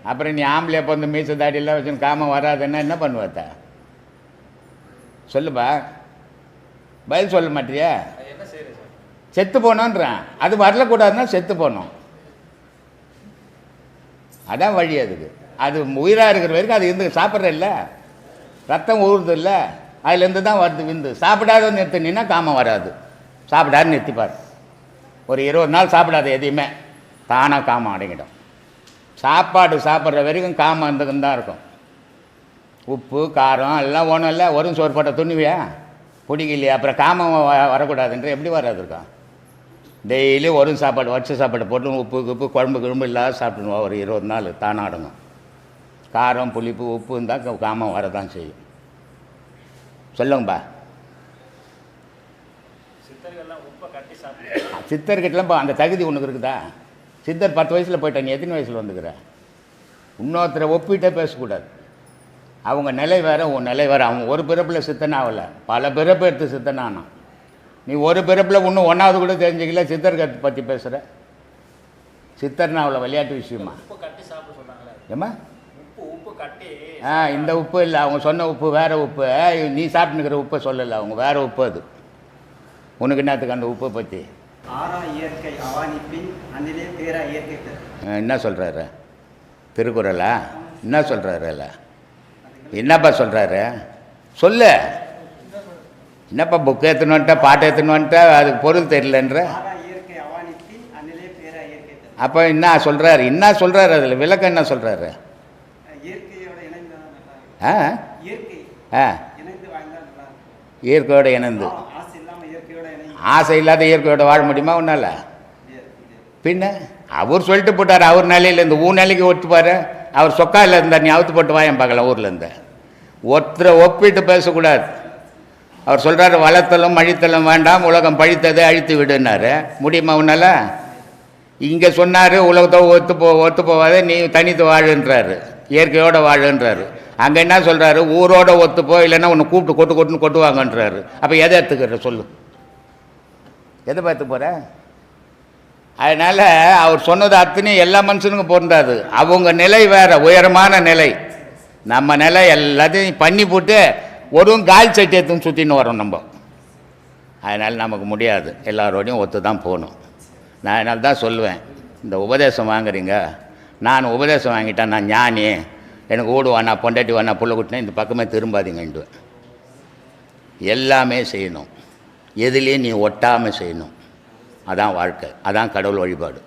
அப்புறம் நீ ஆம்பளையா இப்போ வந்து மீச தாடியெல்லாம் வச்சுன்னு காமம் வராதுன்னா என்ன பண்ணுவாத்த? சொல்லுப்பா, பதில் சொல்ல மாட்டியா? செத்து போனோன்றான். அது வரலக்கூடாதுன்னா செத்து போனோம். அதான் வழி. அதுக்கு அது உயிராக இருக்கிற வரைக்கும் அது இருந்து சாப்பிட்ற இல்லை, ரத்தம் ஊறுது இல்லை, அதுலேருந்து தான் வருது விந்து. சாப்பிடாத நிறுத்தினா காமம் வராது. சாப்பிடாது நிறுத்திப்பார். ஒரு 20 நாள் சாப்பிடாத எதையுமே தானாக காமம் அடங்கிடும். சாப்பாடு சாப்பிட்ற வரைக்கும் காமம் இருந்துக்குன்னு தான் இருக்கும். உப்பு காரம் எல்லாம் ஒன்றும் இல்லை. ஒரு சோறு போட்ட துணிவியா பிடிக்கலையா? அப்புறம் காமம் வரக்கூடாதுன்ற எப்படி வராது இருக்கும்? டெய்லி ஒரு சாப்பாடு வச்ச சாப்பாடு போட்டு உப்பு உப்பு குழம்பு கிழம்பு இல்லாத சாப்பிட்டுருவோம். ஒரு 20 நாள் தானாக அடங்கும். காரம் புளிப்பு உப்பு இருந்தால் காமம் வரதான் செய்யும். சொல்லுங்கப்பா. சித்தர்கிட்டலாம் அந்த தகுதி உனக்கு இருக்குதா? சித்தர் 10 வயசில் போயிட்டேன், நீ எத்தனை வயசில் வந்துக்கிற? இன்னொருத்தரை ஒப்பிட்டே பேசக்கூடாது. அவங்க நிலை வேறு, உன் நிலை வேறு. அவங்க ஒரு பிறப்பில் சித்தன் ஆகலை, பல பிறப்பு எடுத்து சித்தன் ஆனான். நீ ஒரு பிறப்பில் இன்னும் 1வது கூட தெரிஞ்சிக்கல, சித்தர்களை பற்றி பேசுகிற. சித்தர்னா அவ்வளோ விளையாட்டு விஷயமா? ஏம்மா இந்த உப்பு இல்லை, அவங்க சொன்ன உப்பு வேறு உப்பு. நீ சாப்பிட்டுக்கிற உப்பை சொல்லலை, அவங்க வேறு உப்பு. அது உனக்கு என்னத்துக்கு அந்த உப்பை பற்றி? என்ன சொல்கிறாரு திருக்குறளா? என்ன சொல்கிறாரு? இல்லை என்னப்பா சொல்கிறாரு? சொல்லு. என்னப்பா புக்கு எடுத்துன்னு வந்துட்டா, பாட்டு எடுத்துன்னு வந்துட்டா, அதுக்கு பொருள் தெரியலன்ற. அப்போ என்ன சொல்கிறாரு? என்ன சொல்கிறாரு? அதில் விளக்கம் என்ன சொல்கிறாரு? இயற்கையோட இணைந்து. ஆசை இல்லாத இயற்கையோட வாழ முடியுமா உன்னால? பின்ன அவர் சொல்லிட்டு போட்டார். அவர் நிலையில் இந்த ஊர் நிலைக்கு ஒத்துப்பார். அவர் சொக்காயில் இருந்தார், நீ அவுத்து போட்டு வாயம் பார்க்கலாம். ஊரில் இருந்த ஒருத்தரை ஒப்பிட்டு பேசக்கூடாது. அவர் சொல்கிறார், வளர்த்தலும் அழித்தலும் வேண்டாம், உலகம் பழித்ததை அழித்து விடுனாரு. முடியுமா உன்னால? இங்கே சொன்னார் உலகத்தோ ஒத்து போவாத, நீ தனித்து வாழுன்றாரு, இயற்கையோடு வாழுன்றாரு. அங்கே என்ன சொல்கிறாரு? ஊரோட ஒத்துப்போ, இல்லைன்னா உன்னை கூப்பிட்டு கொட்டுன்னு கொட்டுவாங்கன்றாரு. அப்போ எதை எடுத்துக்கிற சொல்லு? எதை பார்த்து போகிற? அதனால் அவர் சொன்னது அத்தனையும் எல்லா மனுஷனுக்கும் பொருந்தாது. அவங்க நிலை வேறு, உயரமான நிலை. நம்ம நிலை எல்லாத்தையும் பண்ணி போட்டு ஒரு கால் சட்டி எடுத்துன்னு சுற்றின்னு வரோம் நம்ம. அதனால் நமக்கு முடியாது. எல்லாரோடையும் ஒத்து தான் போகணும். நான் அதனால தான் சொல்லுவேன், இந்த உபதேசம் வாங்குறீங்க, நான் உபதேசம் வாங்கிட்டேன், நான் ஞானி, எனக்கு ஓடுவானா பொண்டாட்டி வானா புள்ள குட்டினா இந்த பக்கமே திரும்பாதீங்கன்டுவேன். எல்லாமே செய்யணும், எதுலேயும் நீ ஒட்டாமல் செய்யணும். அதான் வாழ்க்கை, அதான் கடவுள் வழிபாடு.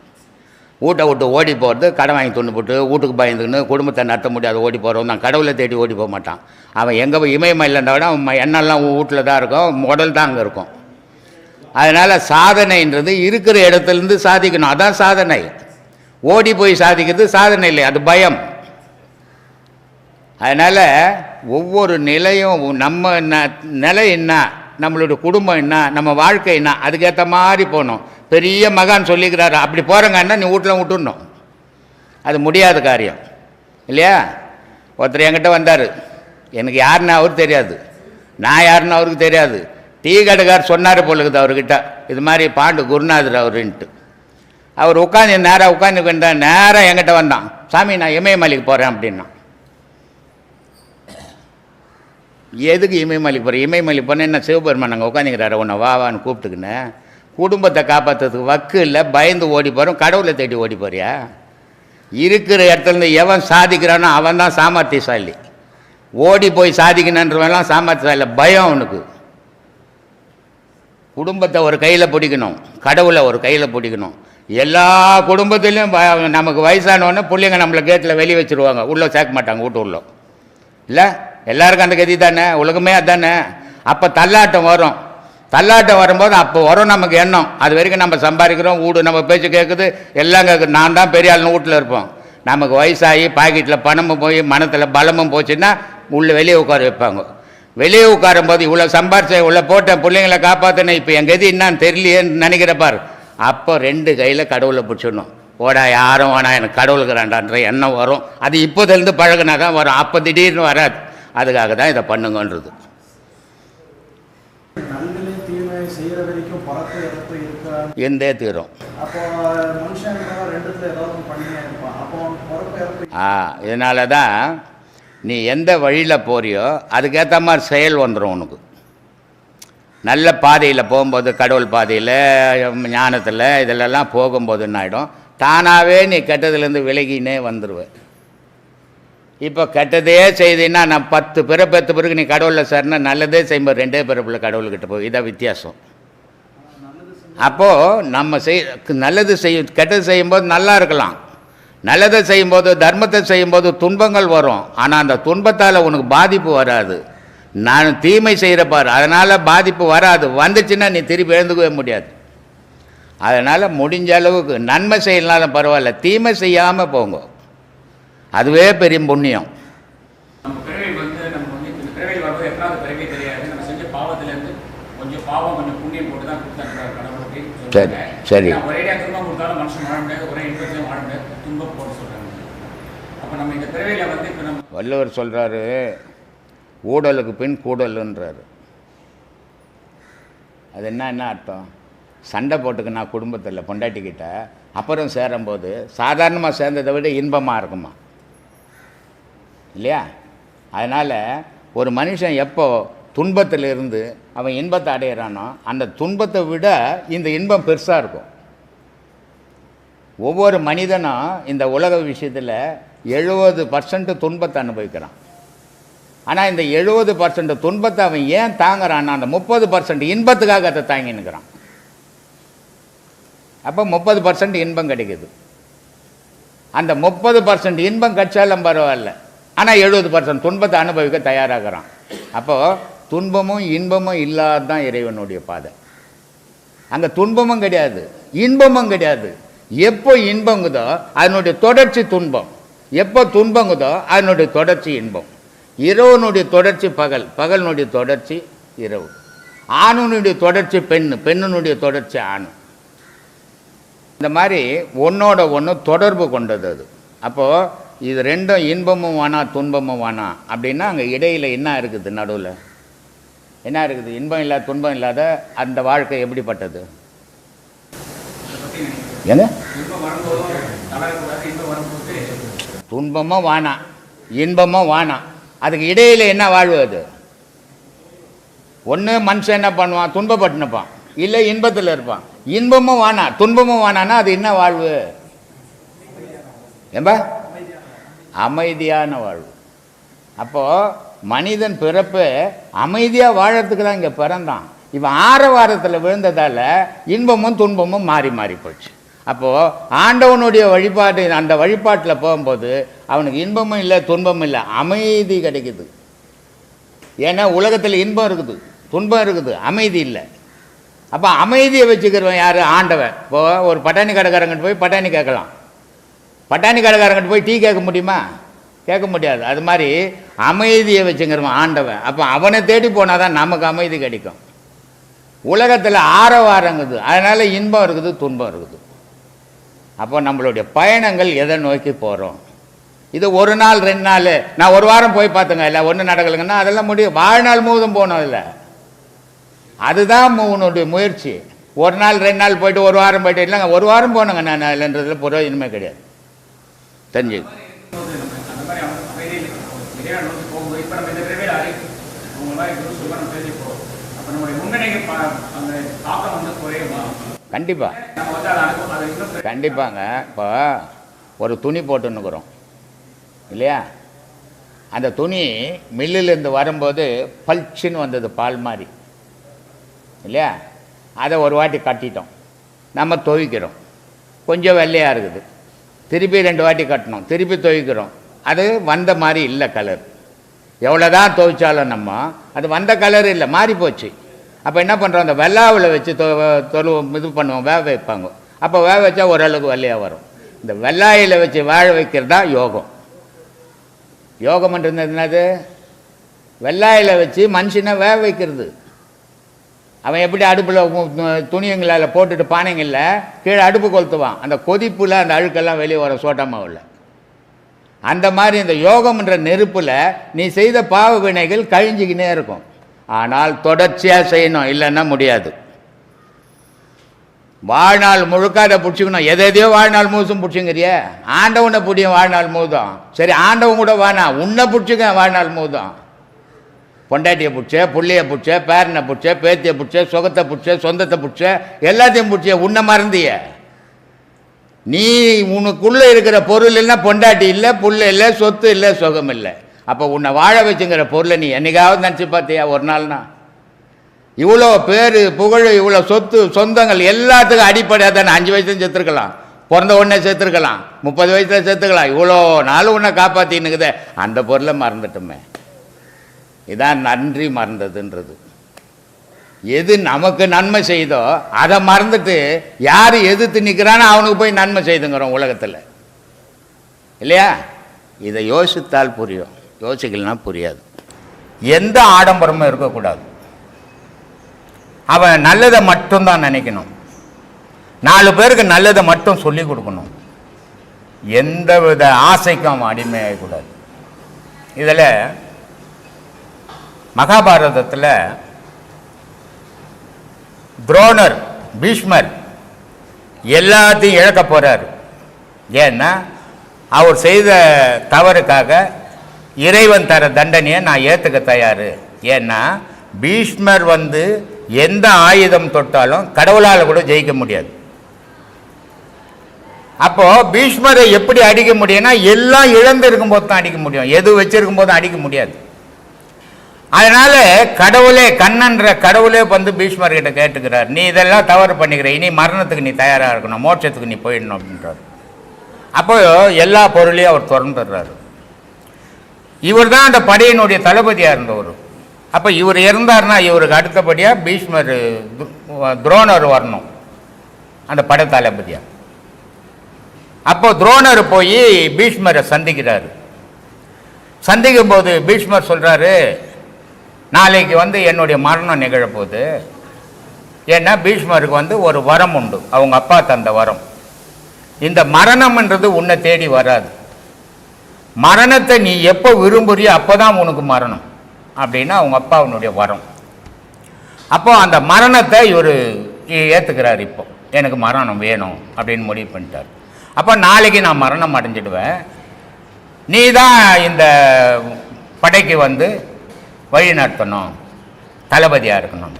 வீட்டை விட்டு ஓடி போகிறது, கடன் வாங்கி துண்ணு போட்டு வீட்டுக்கு பயந்துக்கின்னு குடும்பத்தை நடத்த முடியாது ஓடி போகிறவன் தான் கடவுளை தேடி ஓடி போக மாட்டான். அவன் எங்கே போய் இமயமலையில் இருந்தால் விட அவன் எண்ணெல்லாம் வீட்டில் தான் இருக்கும், உடல் தான் அங்கே இருக்கும். அதனால் சாதனைன்றது இருக்கிற இடத்துலேருந்து சாதிக்கணும். அதான் சாதனை. ஓடி போய் சாதிக்கிறது சாதனை இல்லை, அது பயம். அதனால் ஒவ்வொரு நிலையும் நம்ம நிலை என்ன, நம்மளுடைய குடும்பம் என்ன, நம்ம வாழ்க்கை என்ன, அதுக்கேற்ற மாதிரி போகணும். பெரிய மகான் சொல்லிக்கிறாரு, அப்படி போகிறங்கன்னா நீ வீட்டில் விட்டுடணும். அது முடியாத காரியம் இல்லையா? ஒருத்தர் என்கிட்ட வந்தார், எனக்கு யாருன்னு அவருக்கு தெரியாது, நான் யாருன்னு அவருக்கு தெரியாது. டீ கடைக்கார் சொன்னார் போலுக்குது அவர்கிட்ட, இது மாதிரி பாண்டு குருநாதர் அவருன்ட்டு. அவர் உட்காந்து நேராக உட்காந்து நேராக என்கிட்ட வந்தான், சாமி நான் இமயமலைக்கு போகிறேன் அப்படின்னா. எதுக்கு இமயமலைக்கு போகிறேன்? இமயமலைக்கு போனேன் என்ன சிவபெருமான் அங்கே உட்காந்துக்கிறாரு, உன்னை வாவான்னு கூப்பிட்டுக்குன்னு. குடும்பத்தை காப்பாற்றுறதுக்கு வக்கு இல்லை, பயந்து ஓடி போகிறோம், கடவுளை தேடி ஓடி போறியா? இருக்கிற இடத்துலேருந்து எவன் சாதிக்கிறானோ அவன் தான் சாமர்த்தியசாலி. ஓடி போய் சாதிக்கணுன்றவெல்லாம் சாமர்த்தியசாலி. பயம் அவனுக்கு. குடும்பத்தை ஒரு கையில் பிடிக்கணும், கடவுளை ஒரு கையில் பிடிக்கணும். எல்லா குடும்பத்திலையும் நமக்கு வயசானவொன்னே பிள்ளைங்க நம்மளை கேட்டில் வெளியே வச்சுருவாங்க, உள்ளே சேர்க்க மாட்டாங்க வீட்டு உள்ள. இல்லை எல்லாருக்கும் அந்த கதி தானே, உலகமே அதுதானே. அப்போ தள்ளாட்டம் வரும். தள்ளாட்டம் வரும்போது அப்போ வரும் நமக்கு எண்ணம், அது வரைக்கும் நம்ம சம்பாதிக்கிறோம், வீடு நம்ம பேச்சு கேட்குது, எல்லாம் கேட்குது, நான் தான் பெரிய ஆளுன்னு வீட்டில் இருப்போம். நமக்கு வயசாகி பாக்கெட்டில் பணமும் போய் மனத்தில் பலமும் போச்சுன்னா உள்ளே வெளியே உட்கார வைப்பாங்க. வெளியே உட்காரும் போது இவ்வளோ சம்பாரிச்ச இவ்வளோ போட்டேன், பிள்ளைங்களை காப்பாற்றினேன், இப்போ என் கதி என்னான்னு தெரியலையேன்னு நினைக்கிறப்பார். அப்போ 2 கையில் கடவுளை பிடிச்சிடணும். ஓடா யாரும் வேணா, எனக்கு கடவுளுக்குறாண்டான்ற எண்ணம் வரும். அது இப்போதுலேருந்து பழகினா தான் வரும், அப்போ திடீர்னு வராது. அதுக்காக தான் இதை பண்ணுங்கன்றது. இருந்தே தீரும். இதனால தான் நீ எந்த வழியில் போறியோ அதுக்கேற்ற மாதிரி செயல் வந்துடும் உனக்கு. நல்ல பாதையில் போகும்போது, கடவுள் பாதையில், ஞானத்தில் இதிலெல்லாம் போகும்போது என்ன ஆகிடும், தானாகவே நீ கெட்டதுலேருந்து விலகினே வந்துடுவேன். இப்போ கெட்டதே செய்தீன்னா நான் 10 பிறப்பு பிறகு நீ கடவுளில் சேர்னா, நல்லதே செய்யும்போது 2 பிறப்பில் கடவுள்கிட்ட போய், இதான் வித்தியாசம். அப்போது நம்ம நல்லது கெட்டது செய்யும்போது நல்லா இருக்கலாம். நல்லதை செய்யும்போது, தர்மத்தை செய்யும்போது துன்பங்கள் வரும். ஆனால் அந்த துன்பத்தால் உனக்கு பாதிப்பு வராது. நான் தீமை செய்கிற பாரு, அதனால் பாதிப்பு வராது. வந்துச்சுன்னா நீ திருப்பி எழுந்துக்கவே முடியாது. அதனால் முடிஞ்ச அளவுக்கு நன்மை செய்யலாம் பரவாயில்ல, தீமை செய்யாமல் போங்க, அதுவே பெரிய புண்ணியம். சரி சரி. வள்ளுவர் சொல்கிறாரு, ஊடலுக்கு பின் கூடலுன்றாரு. அது என்ன அர்த்தம்? சண்டை போட்டுக்கு நான் குடும்பத்தில் பொண்டாட்டிக்கிட்ட அப்புறம் சேரும்போது சாதாரணமாக சேர்ந்ததை விட இன்பமாக இருக்குமா இல்லையா? அதனால் ஒரு மனுஷன் எப்போ துன்பத்தில் இருந்து அவன் இன்பத்தை அடையிறானோ, அந்த துன்பத்தை விட இந்த இன்பம் பெருசாக இருக்கும். ஒவ்வொரு மனிதனும் இந்த உலக விஷயத்தில் 70% துன்பத்தை அனுபவிக்கிறான். ஆனால் இந்த 70% துன்பத்தை அவன் ஏன் தாங்குறான்னா, அந்த 30% இன்பத்துக்காக அதை தாங்கினுக்கிறான். அப்போ 30% இன்பம் கிடைக்குது. அந்த 30% இன்பம் கிடைச்சாலும் பரவாயில்ல, ஆனால் 70% துன்பத்தை அனுபவிக்க தயாராகிறான். அப்போது துன்பமும் இன்பமும் இல்லாதான் இறைவனுடைய பாதை. அங்கே துன்பமும் கிடையாது, இன்பமும் கிடையாது. எப்போ இன்பங்குதோ அதனுடைய தொடர்ச்சி துன்பம், எப்போ துன்பங்குதோ அதனுடைய தொடர்ச்சி இன்பம். இரவனுடைய தொடர்ச்சி பகல், பகலினுடைய தொடர்ச்சி இரவு. ஆணுனுடைய தொடர்ச்சி பெண்ணு, பெண்ணுனுடைய தொடர்ச்சி ஆணு. இந்த மாதிரி ஒன்றோட ஒன்று தொடர்பு கொண்டது அது. அப்போது இது ரெண்டும் இன்பமும் வேணாம் துன்பமும் வேணாம் அப்படின்னா அங்கே இடையில் என்ன இருக்குது, நடுவில் என்ன இருக்குது? இன்பம் இல்லாத துன்பம் இல்லாத அந்த வாழ்க்கை எப்படிப்பட்டது? ஏங்க துன்பமும் வேணாம் இன்பமும் வேணாம், அதுக்கு இடையில் என்ன வாழ்வு அது? ஒன்று மனுஷன் என்ன பண்ணுவான், துன்பப்பட்டுனுப்பான், இல்லை இன்பத்தில் இருப்பான். இன்பமும் வேணாம் துன்பமும் வேணான்னா அது என்ன வாழ்வு? ஏம்பா அமைதியான வாழ்வு. அப்போது மனிதன் பிறப்பு அமைதியாக வாழறதுக்கு தான் இங்கே பிறந்தான். இவன் ஆரவாரத்தில் விழுந்ததால் இன்பமும் துன்பமும் மாறி மாறி போச்சு. அப்போது ஆண்டவனுடைய வழிபாடு, அந்த வழிபாட்டில் போகும்போது அவனுக்கு இன்பமும் இல்லை துன்பமும் இல்லை, அமைதி கிடைக்குது. ஏன்னா உலகத்தில் இன்பம் இருக்குது துன்பம் இருக்குது, அமைதி இல்லை. அப்போ அமைதியை வச்சுக்கிறவன் யார்? ஆண்டவன். இப்போது ஒரு பட்டாணி கடைக்காரங்கிட்ட போய் பட்டாணி கேட்கலாம், பட்டாணி கடைக்காரங்கிட்ட போய் டீ கேட்க முடியுமா? கேட்க முடியாது. அது மாதிரி அமைதியை வச்சுங்கிறவன் ஆண்டவன். அப்போ அவனை தேடி போனால் தான் நமக்கு அமைதி கிடைக்கும். உலகத்தில் ஆரவாரங்குது, அதனால் இன்பம் இருக்குது துன்பம் இருக்குது. அப்போ நம்மளுடைய பயணங்கள் எதை நோக்கி போகிறோம்? இது ஒரு நாள் 2 நாள், நான் ஒரு வாரம் போய் பார்த்துங்க இல்லை ஒன்றும் நடக்கலைங்கன்னா அதெல்லாம் முடியும். வாழ்நாள் முழுதும் போகணும் இல்லை, அதுதான் உன்னுடைய முயற்சி. ஒரு நாள் 2 நாள் போயிட்டு ஒரு வாரம் போயிட்டு இல்லைங்க, ஒரு வாரம் போனோங்க நான் இல்லைன்றதுல புரோஜனமே கிடையாது. தெரிஞ்சு கண்டிப்பாக கண்டிப்பாங்க. இப்போ ஒரு துணி போட்டுன்னுக்குறோம் இல்லையா, அந்த துணி மில்லிலேருந்து வரும்போது பல்ச்சின்னு வந்தது பால் மாதிரி இல்லையா, அதை ஒரு வாட்டி கட்டிட்டோம், நம்ம துவைக்கிறோம், கொஞ்சம் வெள்ளையாக இருக்குது, திருப்பி 2 வாட்டி கட்டணும், திருப்பி துவைக்கிறோம், அது வந்த மாதிரி இல்லை கலர். எவ்வளோ தான் துவைச்சாலும் நம்ம அது வந்த கலர் இல்லை, மாறி போச்சு. அப்போ என்ன பண்ணுறோம், அந்த வெள்ளாவில் வச்சு இது பண்ணுவோம், வேக வைப்பாங்க. அப்போ வேக வச்சா ஓரளவுக்கு வெள்ளையாக வரும். இந்த வெள்ளாயில் வச்சு வாழ வைக்கிறதா யோகம். யோகம்ன்றது என்னது? வெள்ளாயில் வச்சு மனுஷனை வேக வைக்கிறது. அவன் எப்படி அடுப்பில் துணியங்களால் போட்டுட்டு பானைங்களில் கீழே அடுப்பு கொளுத்துவான், அந்த கொதிப்பில் அந்த அழுக்கெல்லாம் வெளியே வரும் சோட்டா மாவில். அந்த மாதிரி இந்த யோகம்ன்ற நெருப்பில் நீ செய்த பாவ வினைகள் கழிஞ்சிக்கினே இருக்கும். ஆனால் தொடர்ச்சியாக செய்யணும், இல்லைன்னா முடியாது. வாழ்நாள் முழுக்க அதை பிடிச்சிக்கணும். எதையோ வாழ்நாள் முழுசும் பிடிச்சிங்கிறிய, ஆண்டவனை பிடிக்கும் வாழ்நாள் முழுதும். சரி, ஆண்டவன் கூட வானா, உன்னை பிடிச்சிக்க வாழ்நாள் முழுதும். பொண்டாட்டியை பிடிச்ச, புள்ளையை பிடிச்ச, பேரனை பிடிச்ச, பேத்தியை பிடிச்ச, சுகத்தை பிடிச்ச, சொந்தத்தை பிடிச்ச, எல்லாத்தையும் பிடிச்ச. உன்னை மறந்திய நீ. உனக்குள்ளே இருக்கிற பொருள் இல்லைன்னா பொண்டாட்டி இல்லை, புள்ள இல்லை, சொத்து இல்லை, சுகம் இல்லை. அப்போ உன்னை வாழ வச்சுங்கிற பொருளை நீ என்னைக்காவது நினச்சி பார்த்தியா ஒரு நாள்னா? இவ்வளோ பேர் புகழ், இவ்வளோ சொத்து சொந்தங்கள் எல்லாத்துக்கும் அடிப்படையாக தானே. 5 வயசுல செத்துருக்கலாம், பிறந்த உடனே செத்துருக்கலாம், 30 வயசில் செத்துக்கலாம். இவ்வளோ நாள் உன்னை காப்பாற்றின்னுக்குதே, அந்த பொருளை மறந்துட்டோமே. இதான் நன்றி மறந்ததுன்றது. எது நமக்கு நன்மை செய்தோ அதை மறந்துட்டு யார் எதிர்த்து நிற்கிறானோ அவனுக்கு போய் நன்மை செய்துங்கிறோம் உலகத்தில், இல்லையா? இதை யோசித்தால் புரியும், யோசிக்கலன்னா புரியாது. எந்த ஆடம்பரமும் இருக்கக்கூடாது. அவன் நல்லதை மட்டும்தான் நினைக்கணும். 4 பேருக்கு நல்லதை மட்டும் சொல்லி கொடுக்கணும். எந்த வித ஆசைக்கும் அவன் அடிமையாகக்கூடாது. இதில் மகாபாரதத்தில் துரோணர், பீஷ்மர் எல்லாத்தையும் இழக்க போகிறார். ஏன்னா அவர் செய்த தவறுக்காக இறைவன் தர தண்டனையை நான் ஏற்றுக்க தயார். ஏன்னா பீஷ்மர் எந்த ஆயுதம் தொட்டாலும் கடவுளால் கூட ஜெயிக்க முடியாது. அப்போ பீஷ்மரை எப்படி அடிக்க முடியும்னா, எல்லாம் இழந்து இருக்கும்போது தான் அடிக்க முடியும், எது வச்சிருக்கும் போது அடிக்க முடியாது. அதனால கடவுளே, கண்ணன்ற கடவுளே பீஷ்மர்கிட்ட கேட்டுக்கிறார், நீ இதெல்லாம் தவறு பண்ணிக்கிற, இனி மரணத்துக்கு நீ தயாராக இருக்கணும், மோட்சத்துக்கு நீ போயிடணும் அப்படின்றார். அப்போ எல்லா பொருளையும் அவர் திறந்துடுறாரு. இவர் தான் அந்த படையினுடைய தளபதியாக இருந்தவர். அப்போ இவர் இருந்தார்னா இவருக்கு அடுத்தபடியாக பீஷ்மர், துரோணர் வரணும் அந்த படை தளபதியாக. அப்போ துரோணர் போய் பீஷ்மரை சந்திக்கிறாரு. சந்திக்கும் போது பீஷ்மர் சொல்கிறாரு, நாளைக்கு என்னுடைய மரணம் நிகழப்போகுது. ஏன்னா பீஷ்மருக்கு ஒரு வரம் உண்டு, அவங்க அப்பா தந்த வரம். இந்த மரணம்ன்றது உன்னை தேடி வராது, மரணத்தை நீ எப்போ விரும்புறியோ அப்போ தான் உனக்கு மரணம் அப்படின்னா அவங்க அப்பாவுடைய வரம். அப்போ அந்த மரணத்தை இவர் ஏற்றுக்கிறார். இப்போ எனக்கு மரணம் வேணும் அப்படின்னு முடிவு பண்ணிட்டார். அப்போ நாளைக்கு நான் மரணம் அடைஞ்சிடுவேன், நீ தான் இந்த படைக்கு வழி நடத்தணும், தளபதியாக இருக்கணும்.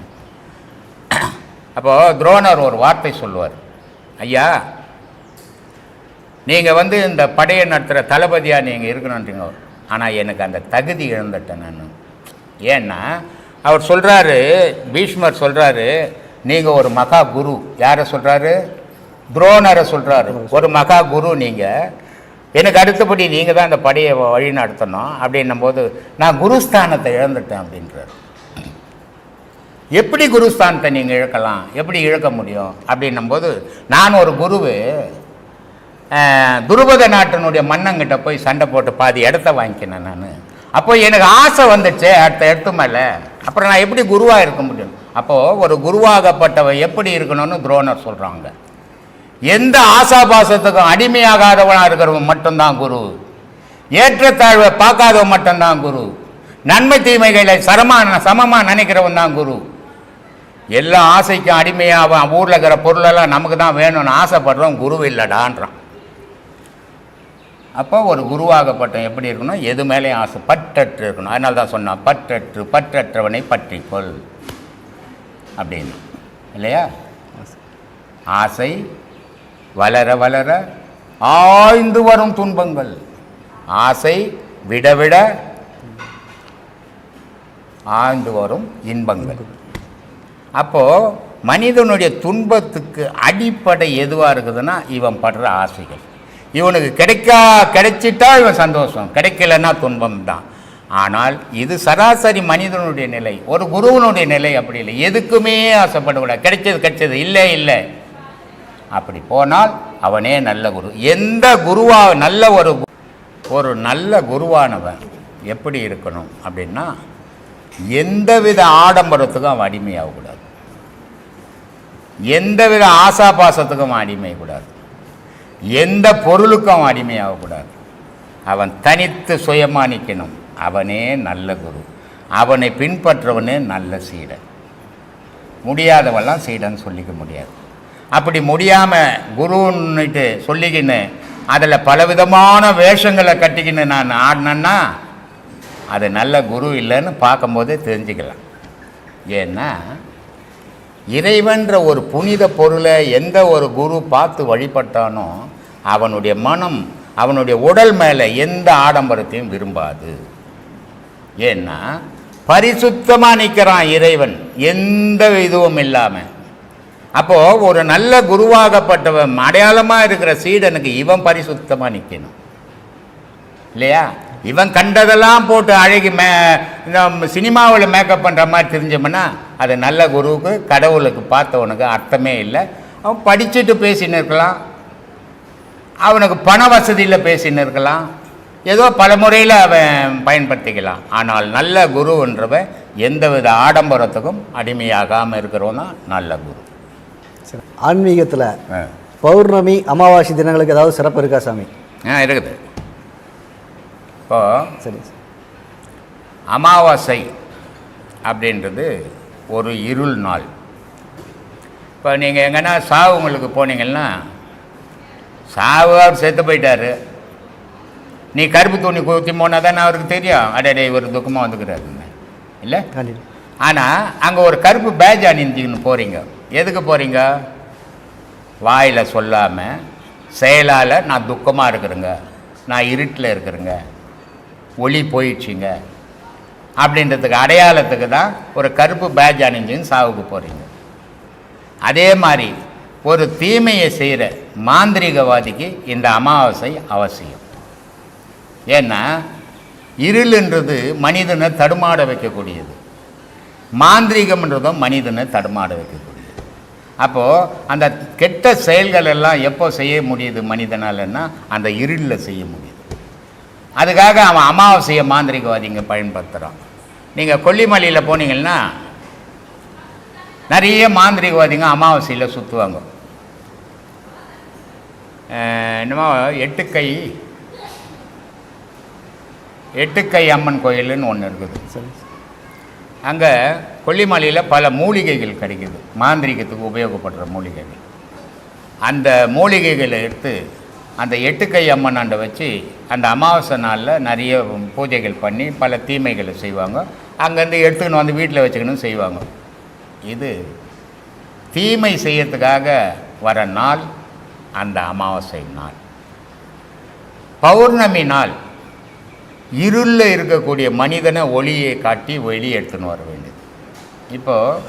அப்போது துரோணர் ஒரு வார்த்தை சொல்லுவார், ஐயா நீங்கள் இந்த படையை நடத்துகிற தளபதியாக நீங்கள் இருக்கணுன்றீங்க, ஆனால் எனக்கு அந்த தகுதி இழந்துட்டேன் நான். ஏன்னா அவர் சொல்கிறாரு, பீஷ்மர் சொல்கிறாரு, நீங்கள் ஒரு மகா குரு. யாரை சொல்கிறாரு? துரோணரை சொல்கிறாரு. ஒரு மகா குரு நீங்கள், எனக்கு அடுத்தபடி நீங்கள் தான் அந்த படையை வழி நடத்தணும் அப்படின்னும் போது நான் குருஸ்தானத்தை இழந்துட்டேன் அப்படின்றார். எப்படி குருஸ்தானத்தை நீங்கள் இழக்கலாம், எப்படி இழக்க முடியும் அப்படின்னும் போது, நான் ஒரு குருவு துருபத நாட்டினுடைய மன்னங்கிட்ட போய் சண்டை போட்டு பாதி இடத்த வாங்கிக்கினேன் நான். அப்போ எனக்கு ஆசை வந்துச்சு அடுத்த இடத்து மேலே, அப்புறம் நான் எப்படி குருவாக இருக்க முடியும்? அப்போது ஒரு குருவாகப்பட்டவன் எப்படி இருக்கணும்னு துரோணர் சொல்கிறாங்க. எந்த ஆசாபாசத்துக்கும் அடிமையாகாதவனாக இருக்கிறவன் மட்டும்தான் குரு, ஏற்றத்தாழ்வை பார்க்காதவன் மட்டும்தான் குரு, நன்மை தீமைகளை சமமாக நினைக்கிறவன் தான் குரு. எல்லா ஆசைக்கும் அடிமையாக ஊரில் இருக்கிற பொருளெல்லாம் நமக்கு தான் வேணும்னு ஆசைப்படுறவன் குரு இல்லைடான்றான். அப்போ ஒரு குருவாகப்பட்டவன் எப்படி இருக்கணும்? எது மேலேயும் ஆசை பற்றற்று இருக்கணும். அதனால தான் சொன்னான், பற்றற்றவனை பற்றிக்கொள் அப்படின்னு, இல்லையா? ஆசை வளர வளர ஆய்ந்து வரும் துன்பங்கள், ஆசை விட விட ஆய்ந்து வரும் இன்பங்கள். அப்போது மனிதனுடைய துன்பத்துக்கு அடிப்படை எதுவாக இருக்குதுன்னா இவன் படுற ஆசைகள். இவனுக்கு கிடைச்சிட்டா இவன் சந்தோஷம், கிடைக்கலன்னா துன்பம் தான். ஆனால் இது சராசரி மனிதனுடைய நிலை. ஒரு குருவனுடைய நிலை அப்படி இல்லை, எதுக்குமே ஆசைப்படக்கூடாது, கிடைச்சது இல்லை அப்படி போனால் அவனே நல்ல குரு. எந்த நல்ல ஒரு நல்ல குருவானவன் எப்படி இருக்கணும் அப்படின்னா, எந்தவித ஆடம்பரத்துக்கும் அவன் அடிமையாகக்கூடாது, எந்தவித ஆசாபாசத்துக்கும் அடிமையக்கூடாது, எந்த பொருளுக்கும் அவன் அடிமையாகக்கூடாது. அவன் தனித்து சுயமாக நிற்கணும். அவனே நல்ல குரு, அவனை பின்பற்றவனே நல்ல சீடன். முடியாதவெல்லாம் சீடன் சொல்லிக்க முடியாது. அப்படி முடியாமல் குருன்னுட்டு சொல்லிக்கின்னு அதில் பலவிதமான வேஷங்களை கட்டிக்கின்னு நான் ஆடினேன்னா அது நல்ல குரு இல்லைன்னு பார்க்கும்போதே தெரிஞ்சுக்கலாம். ஏன்னா இறைவன்ற ஒரு புனித பொருளை எந்த ஒரு குரு பார்த்து வழிபட்டானோ அவனுடைய மனம் அவனுடைய உடல் மேலே எந்த ஆடம்பரத்தையும் விரும்பாது. ஏன்னா பரிசுத்தமாக நிற்கிறான் இறைவன், எந்த இதுவும் இல்லாமல். அப்போது ஒரு நல்ல குருவாகப்பட்டவன் அடையாளமாக இருக்கிற சீடனுக்கு இவன் பரிசுத்தமாக நிற்கணும் இல்லையா? இவன் கண்டதெல்லாம் போட்டு அழகி இந்த சினிமாவில் மேக்கப் பண்ணுற மாதிரி தெரிஞ்சோம்னா அது நல்ல குருவுக்கு கடவுளுக்கு பார்த்தவனுக்கு அர்த்தமே இல்லை. அவன் படிச்சுட்டு பேசின்னு இருக்கலாம், அவனுக்கு பண வசதியில் பேசின்னு இருக்கலாம், ஏதோ பல முறையில் அவன் பயன்படுத்திக்கலாம். ஆனால் நல்ல குருன்றவன் எந்தவித ஆடம்பரத்துக்கும் அடிமையாகாமல் இருக்கிறவன் தான் நல்ல குரு. ஆன்மீகத்தில் பௌர்ணமி அமாவாசை தினங்களுக்கு ஏதாவது சிறப்பு இருக்கா சாமி? இருக்குது. இப்போ சரி, அமாவாசை அப்படின்றது ஒரு இருள் நாள். இப்போ நீங்கள் எங்கன்னா சாவுங்களுக்கு போனீங்கன்னா சாவு அவர் செத்து போயிட்டார், நீ கருப்பு துணி குத்தி போனால் தானே அவருக்கு தெரியும் அடடே இவர் துக்கமாக வந்துக்கிறாருன்னு இல்லை. ஆனால் அங்கே ஒரு கருப்பு பேட்ஜ் அணிஞ்சின்னு போகிறீங்க. எதுக்கு போகிறீங்க? வாயில் சொல்லாமல் செயலால் நான் துக்கமாக இருக்கிறேங்க, நான் இருட்டில் இருக்கிறேங்க, ஒளி போயிடுச்சிங்க அப்படின்றதுக்கு அடையாளத்துக்கு தான் ஒரு கருப்பு பேட்ஜ் அணிஞ்சுன்னு சாவுக்கு போகிறீங்க. அதே மாதிரி ஒரு தீமையை செய்கிற மாந்திரிகவாதிக்கு இந்த அமாவாசை அவசியம். ஏன்னா இருளுன்றது மனிதனை தடுமாட வைக்கக்கூடியது, மாந்திரிகம்ன்றதும் மனிதனை தடுமாட வைக்கக்கூடியது. அப்போது அந்த கெட்ட செயல்கள் எல்லாம் எப்போ செய்ய முடியுது மனிதனாலன்னா அந்த இருளில் செய்ய முடியுது. அதுக்காக அவன் அமாவாசையை மாந்திரிகவாதிங்க பயன்படுத்துகிறான். நீங்கள் கொல்லிமலையில் போனீங்கன்னா நிறைய மாந்திரிகவாதிங்க அமாவாசையில் சுற்றுவாங்க. என்னமோ எட்டுக்கை அம்மன் கோயில்னு ஒன்று இருக்குது. அங்கே கொல்லிமலையில் பல மூலிகைகள் கிடைக்குது, மாந்திரிகத்துக்கு உபயோகப்படுற மூலிகைகள். அந்த மூலிகைகளை எடுத்து அந்த எட்டுக்கை அம்மன் ஆண்டை வச்சு அந்த அமாவாசை நாளில் நிறைய பூஜைகள் பண்ணி பல தீமைகளை செய்வாங்க. அங்கேருந்து எடுத்துக்கின்னு வந்து வீட்டில் வச்சுக்கணும் செய்வாங்க. இது தீமை செய்யறதுக்காக வர நாள் அந்த அமாவாசை நாள். பௌர்ணமி நாள் இருளில் இருக்கக்கூடிய மனிதனை ஒளியை காட்டி வெளியே எடுத்துன்னு வர வேண்டியது. இப்போது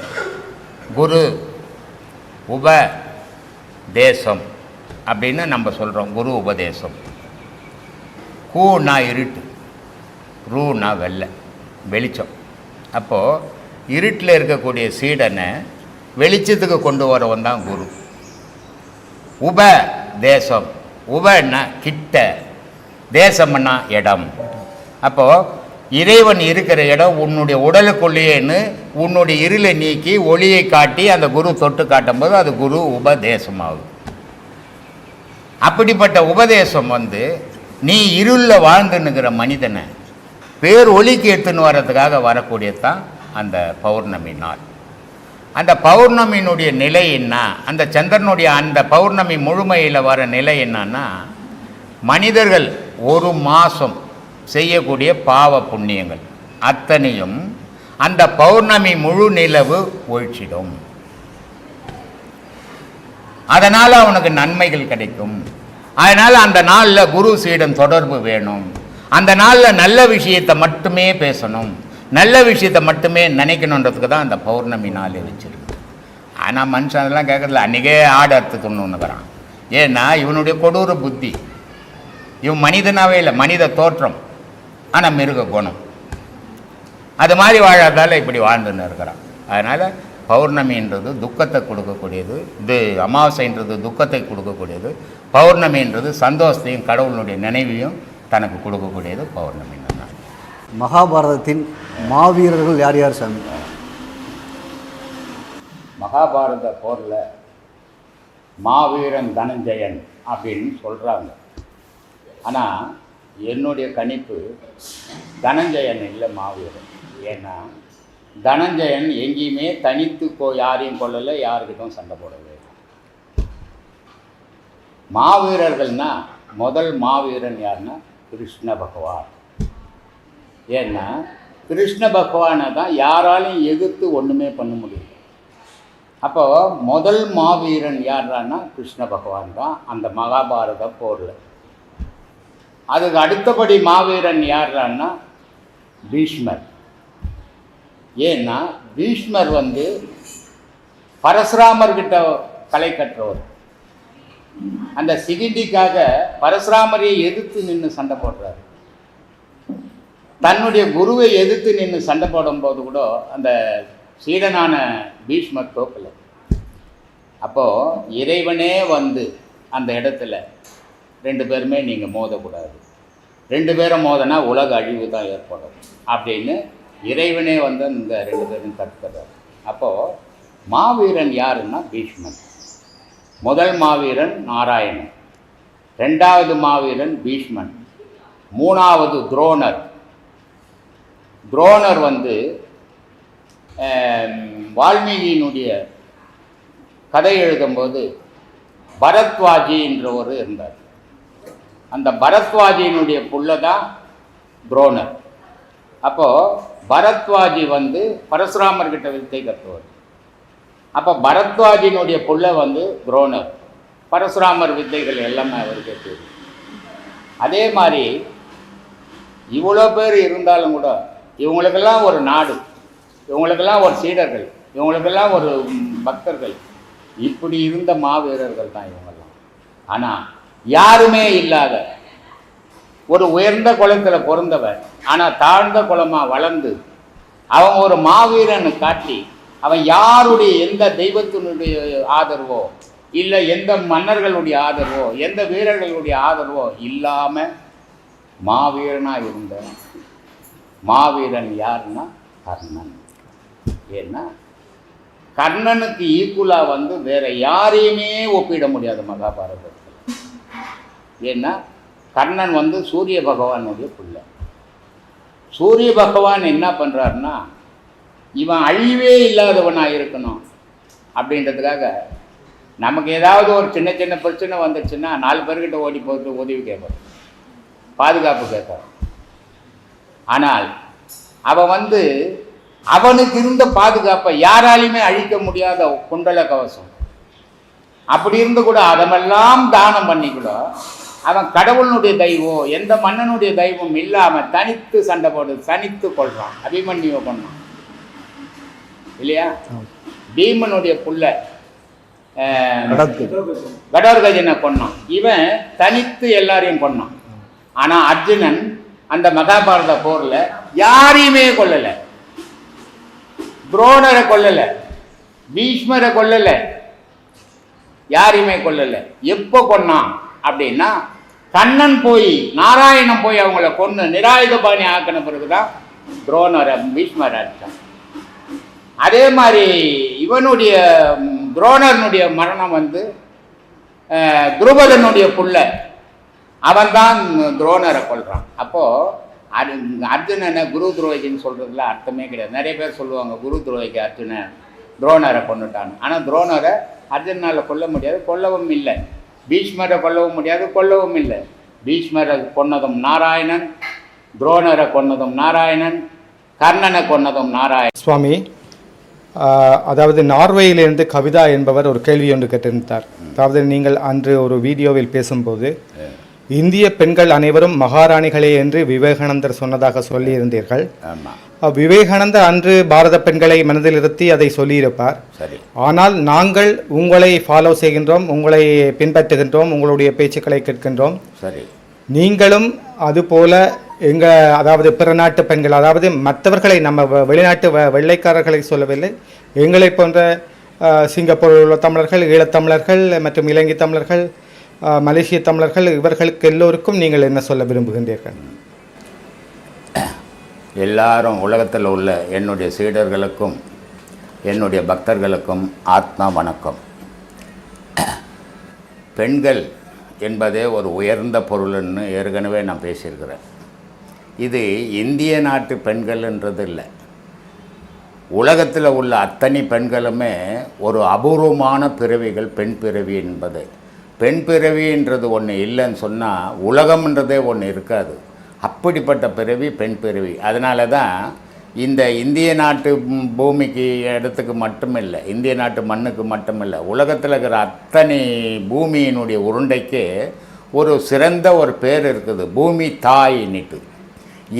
குரு உபதேசம் அப்படின்னு நம்ம சொல்கிறோம். குரு உபதேசம். கூனா இருட்டு, ரூனா வெள்ளை வெளிச்சம். அப்போது இருட்டில் இருக்கக்கூடிய சீடனை வெளிச்சத்துக்கு கொண்டு வரவன் தான் குரு. உபதேசம், உபன்னா கிட்ட, தேசம்னா இடம். அப்போது இறைவன் இருக்கிற இடம் உன்னுடைய உடலுக்குள்ளேன்னு உன்னுடைய இருளை நீக்கி ஒளியை காட்டி அந்த குரு தொட்டு காட்டும்போது அது குரு உபதேசமாகும். அப்படிப்பட்ட உபதேசம் நீ இருளில் வாழ்ந்துன்னுக்கிற மனிதனை பேர் ஒளிக்கு எடுத்துன்னு வர்றதுக்காக வரக்கூடியதான் அந்த பௌர்ணமி நாள். அந்த பௌர்ணமியினுடைய நிலை என்ன, அந்த சந்திரனுடைய அந்த பௌர்ணமி முழுமையில் வர நிலை என்னன்னா மனிதர்கள் ஒரு மாதம் செய்யக்கூடிய பாவ புண்ணியங்கள் அத்தனையும் அந்த பௌர்ணமி முழு நிலவு ஒழிச்சிடும். அதனால் அவனுக்கு நன்மைகள் கிடைக்கும். அதனால் அந்த நாளில் குரு சீடன் தொடர்பு வேணும். அந்த நாளில் நல்ல விஷயத்தை மட்டுமே பேசணும், நல்ல விஷயத்தை மட்டுமே நினைக்கணுன்றதுக்கு தான் அந்த பௌர்ணமி நாளை வச்சுருக்கு. ஆனால் மனுஷன் அதெல்லாம் கேட்கறதில்ல, அன்றைக்கே ஆடு அறுத்துக்கணுன்னுக்கிறான். ஏன்னா இவனுடைய கொடூர புத்தி. இவன் மனிதனாகவே இல்லை, மனித தோற்றம், ஆனால் மிருக குணம். அது மாதிரி வாழாதால் இப்படி வாழ்ந்துன்னு இருக்கிறான். அதனால் பௌர்ணமின்றது துக்கத்தை கொடுக்கக்கூடியது, இது அமாவாசைன்றது துக்கத்தை கொடுக்கக்கூடியது, பௌர்ணமின்றது சந்தோஷத்தையும் கடவுளுடைய நினைவையும் தனக்கு கொடுக்கக்கூடியது பௌர்ணமி நாள். மகாபாரதத்தின் மாவீரர்கள் யார் யார் சாமி? மகாபாரத போரில் மாவீரன் தனஞ்சயன் அப்படின்னு சொல்கிறாங்க. ஆனால் என்னுடைய கணிப்பு தனஞ்சயன் இல்லை, மாவீரன். ஏன்னா தனஞ்சயன் எங்கேயுமே தனித்து யாரையும் கொள்ளலை, யாருக்கிட்டும் சண்டை போடவே. மாவீரர்கள்னா முதல் மாவீரன் யாருன்னா கிருஷ்ண பகவான். ஏன்னா கிருஷ்ண பகவானை தான் யாராலையும் எதிர்த்து ஒன்றுமே பண்ண முடியும். அப்போது முதல் மாவீரன் யாரான்னா கிருஷ்ண பகவான் தான் அந்த மகாபாரத போரில். அதுக்கு அடுத்தபடி மாவீரன் யாரான்னா பீஷ்மர். ஏன்னா பீஷ்மர் வந்து பரசுராமர்கிட்ட கலை கற்றவர். அந்த சிகிண்டிக்காக பரசுராமரையை எதிர்த்து நின்று சண்டை போடுறாரு. தன்னுடைய குருவை எதிர்த்து நின்று சண்டை போடும்போது கூட அந்த சீடனான பீஷ்மர் தோக்கலை. அப்போது இறைவனே வந்து அந்த இடத்துல 2 பேருமே நீங்கள் மோதக்கூடாது, 2 பேரும் மோதனா உலக அழிவு தான் ஏற்படும் அப்படின்னு இறைவனே வந்து இந்த 2 பேரும் தடுக்கிறார். அப்போது மாவீரன் யாருன்னா பீஷ்மன். முதல் மாவீரன் நாராயணன், 2வது மாவீரன் பீஷ்மன், 3வது துரோணர். துரோணர் வந்து வால்மீகியினுடைய கதை எழுதும்போது பரத்வாஜி என்றவர் இருந்தார். அந்த பரத்வாஜியினுடைய புள்ள தான் துரோணர். அப்போது பரத்வாஜி வந்து பரசுராமர்கிட்ட வித்தை கற்றுவர். அப்போ பரத்வாஜியினுடைய புள்ள வந்து துரோணர். பரசுராமர் வித்தைகள் எல்லாமே அவருக்கு தெரியும். அதே மாதிரி இவ்வளோ பேர் இருந்தாலும் கூட இவங்களுக்கெல்லாம் ஒரு நாடு, இவங்களுக்கெல்லாம் ஒரு சீடர்கள், இவங்களுக்கெல்லாம் ஒரு பக்தர்கள், இப்படி இருந்த மாவீரர்கள் தான் இவங்கெல்லாம். ஆனால் யாருமே இல்லாத ஒரு உயர்ந்த குலத்தில் பிறந்தவன் ஆனால் தாழ்ந்த குலமாக வளர்ந்து அவன் ஒரு மாவீரனை காட்டி அவன் யாருடைய எந்த தெய்வத்தினுடைய ஆதரவோ இல்லை எந்த மன்னர்களுடைய ஆதரவோ எந்த வீரர்களுடைய ஆதரவோ இல்லாமல் மாவீரனாக இருந்த மாவீரன் யாருன்னா கர்ணன். ஏன்னா கர்ணனுக்கு ஈக்குவலாக வந்து வேற யாரையுமே ஒப்பிட முடியாது மகாபாரதத்தில். ஏன்னா கர்ணன் வந்து சூரிய பகவானுடைய பிள்ளை. சூரிய பகவான் என்ன பண்ணுறாருன்னா இவன் அழிவே இல்லாதவனாக இருக்கணும் அப்படின்றதுக்காக நமக்கு ஏதாவது ஒரு சின்ன சின்ன பிரச்சனை வந்துச்சுன்னா 4 பேர்கிட்ட ஓடி போட்டு உதவி கேட்பார், பாதுகாப்பு கேட்பார். ஆனால் அவன் வந்து அவனுக்கு இருந்த பாதுகாப்பை யாராலையுமே அழிக்க முடியாத குண்டல கவசம் அப்படி இருந்து கூட அதெல்லாம் தானம் பண்ணி கூட அவன் கடவுளுடைய தெய்வம் எந்த மன்னனுடைய தெய்வம் இல்லாமல் தனித்து சண்டை போடு தனித்து கொள்றான். அபிமன்யுவை கொண்டான் இல்லையா? பீமனுடைய புள்ள கடோர்கஜனை கொண்டான். இவன் தனித்து எல்லாரையும் கொண்டான். ஆனால் அர்ஜுனன் அந்த மகாபாரத போரில் யாரையுமே கொல்லலை. துரோணரை கொல்லலை, பீஷ்மரை கொல்லலை, யாரையுமே கொல்லலை. எப்போ கொன்னான் அப்படின்னா கண்ணன் போய் நாராயணன் போய் அவங்கள கொன்று நிராயுதபாணி ஆக்கின பிறகுதான் துரோணரை பீஷ்மரை அடித்தான். அதே மாதிரி இவனுடைய துரோணனுடைய மரணம் வந்து துருபதனுடைய புள்ள அவன்தான் துரோணரை கொல்றான். அப்போது அர்ஜுனனை குரு துரோகின்னு சொல்கிறதுல அர்த்தமே கிடையாது. நிறைய பேர் சொல்லுவாங்க குரு துரோகிக்கு அர்ஜுனன் துரோணரை கொண்டுட்டான். ஆனால் துரோணரை அர்ஜுனால் கொல்ல முடியாது, கொல்லவும் இல்லை. பீஷ்மரை கொல்லவும் முடியாது, கொல்லவும் இல்லை. பீஷ்மரை கொன்னதும் நாராயணன், துரோணரை கொன்னதும் நாராயணன், கர்ணனை கொன்னதும் நாராயணன். சுவாமி, அதாவது நார்வேயிலிருந்து கவிதா என்பவர் ஒரு கேள்வி ஒன்று கேட்டிருந்தார். அதாவது நீங்கள் அன்று ஒரு வீடியோவில் பேசும்போது இந்திய பெண்கள் அனைவரும் மகாராணிகளே என்று விவேகானந்தர் சொன்னதாக சொல்லியிருந்தீர்கள். விவேகானந்தர் அன்று பாரத பெண்களை மனதில் இருத்தி அதை சொல்லியிருப்பார். ஆனால் நாங்கள் உங்களை ஃபாலோ செய்கின்றோம், உங்களை பின்பற்றுகின்றோம், உங்களுடைய பேச்சுக்களை கேட்கின்றோம். நீங்களும் அதுபோல அதாவது பிற நாட்டு பெண்கள், அதாவது மற்றவர்களை நம்ம வெளிநாட்டு வெள்ளைக்காரர்களை சொல்லவில்லை, எங்களை போன்ற சிங்கப்பூரில் உள்ள தமிழர்கள், ஈழத்தமிழர்கள் மற்றும் இலங்கை தமிழர்கள், மலேசிய தமிழர்கள், இவர்களுக்கு எல்லோருக்கும் நீங்கள் என்ன சொல்ல விரும்புகின்றீர்கள்? எல்லாரும் உலகத்தில் உள்ள என்னுடைய சீடர்களுக்கும் என்னுடைய பக்தர்களுக்கும் ஆத்மா வணக்கம். பெண்கள் என்பதே ஒரு உயர்ந்த பொருள்னு ஏற்கனவே நான் பேசியிருக்கிறேன். இது இந்திய நாட்டு பெண்கள்ன்றது இல்லை, உலகத்தில் உள்ள அத்தனை பெண்களுமே ஒரு அபூர்வமான பிறவிகள், பெண் பிறவி என்பது பெண் பிறவின்றது ஒன்று இல்லைன்னு சொன்னால் உலகம்ன்றதே ஒன்று இருக்காது. அப்படிப்பட்ட பிறவி பெண் பிறவி. அதனால தான் இந்த இந்திய நாட்டு பூமிக்கு இடத்துக்கு மட்டுமில்லை, இந்திய நாட்டு மண்ணுக்கு மட்டுமில்லை, உலகத்தில் இருக்கிற அத்தனை பூமியினுடைய உருண்டைக்கு ஒரு சிறந்த ஒரு பேர் இருக்குது, பூமி தாயின்னுட்டு.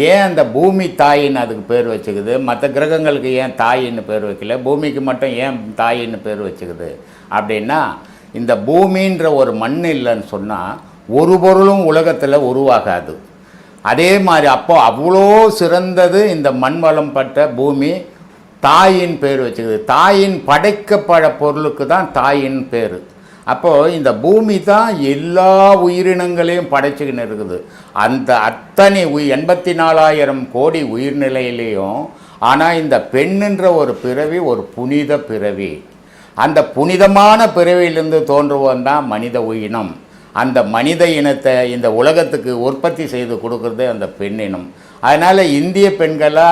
ஏன் அந்த பூமி தாயின்னு அதுக்கு பேர் வச்சுக்குது? மற்ற கிரகங்களுக்கு ஏன் தாயின்னு பேர் வைக்கல, பூமிக்கு மட்டும் ஏன் தாயின்னு பேர் வச்சுக்குது அப்படின்னா, இந்த பூமின்ற ஒரு மண் இல்லைன்னு சொன்னால் ஒரு பொருளும் உலகத்தில் உருவாகாது. அதே மாதிரி அப்போ அவ்வளோ சிறந்தது இந்த மண் வளம் பட்ட பூமி, தாயின் பேர் வச்சுக்குது. தாயின் படைக்கப்பட பொருளுக்கு தான் தாயின் பேர். அப்போது இந்த பூமி தான் எல்லா உயிரினங்களையும் படைச்சிக்கின்னு இருக்குது. அந்த அத்தனை 84,000 கோடி உயிர்நிலையிலையும். ஆனால் இந்த பெண்ணுன்ற ஒரு பிறவி ஒரு புனித பிறவி. அந்த புனிதமான பிறவியிலிருந்து தோன்றுவன் தான் மனித இனம். அந்த மனித இனத்தை இந்த உலகத்துக்கு உற்பத்தி செய்து கொடுக்குறதே அந்த பெண்ணினம். அதனால் இந்திய பெண்களா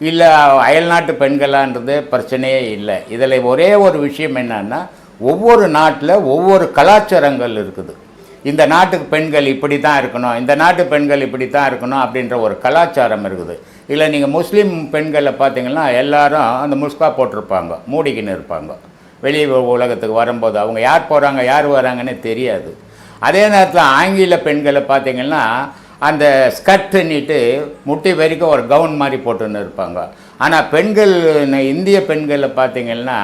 இல்லை அயல்நாட்டு பெண்களான்றது பிரச்சனையே இல்லை. இதில் ஒரே ஒரு விஷயம் என்னன்னா, ஒவ்வொரு நாட்டில் ஒவ்வொரு கலாச்சாரங்கள் இருக்குது. இந்த நாட்டுக்கு பெண்கள் இப்படி தான் இருக்கணும், இந்த நாட்டு பெண்கள் இப்படி தான் இருக்கணும் அப்படின்ற ஒரு கலாச்சாரம் இருக்குது. இல்லை நீங்கள் முஸ்லீம் பெண்களை பார்த்தீங்கன்னா எல்லாரும் அந்த முஸ்கா போட்டிருப்பாங்க, மூடிக்கின்னு இருப்பாங்க. வெளியே உலகத்துக்கு வரும்போது அவங்க யார் போகிறாங்க யார் வராங்கன்னு தெரியாது. அதே நேரத்தில் ஆங்கில பெண்களை பார்த்திங்கன்னா அந்த ஸ்கர்ட்டுன்னிட்டு முட்டி வரைக்கும் ஒரு கவுன் மாதிரி போட்டுன்னு இருப்பாங்க. ஆனால் பெண்கள் இந்திய பெண்களை பார்த்திங்கன்னா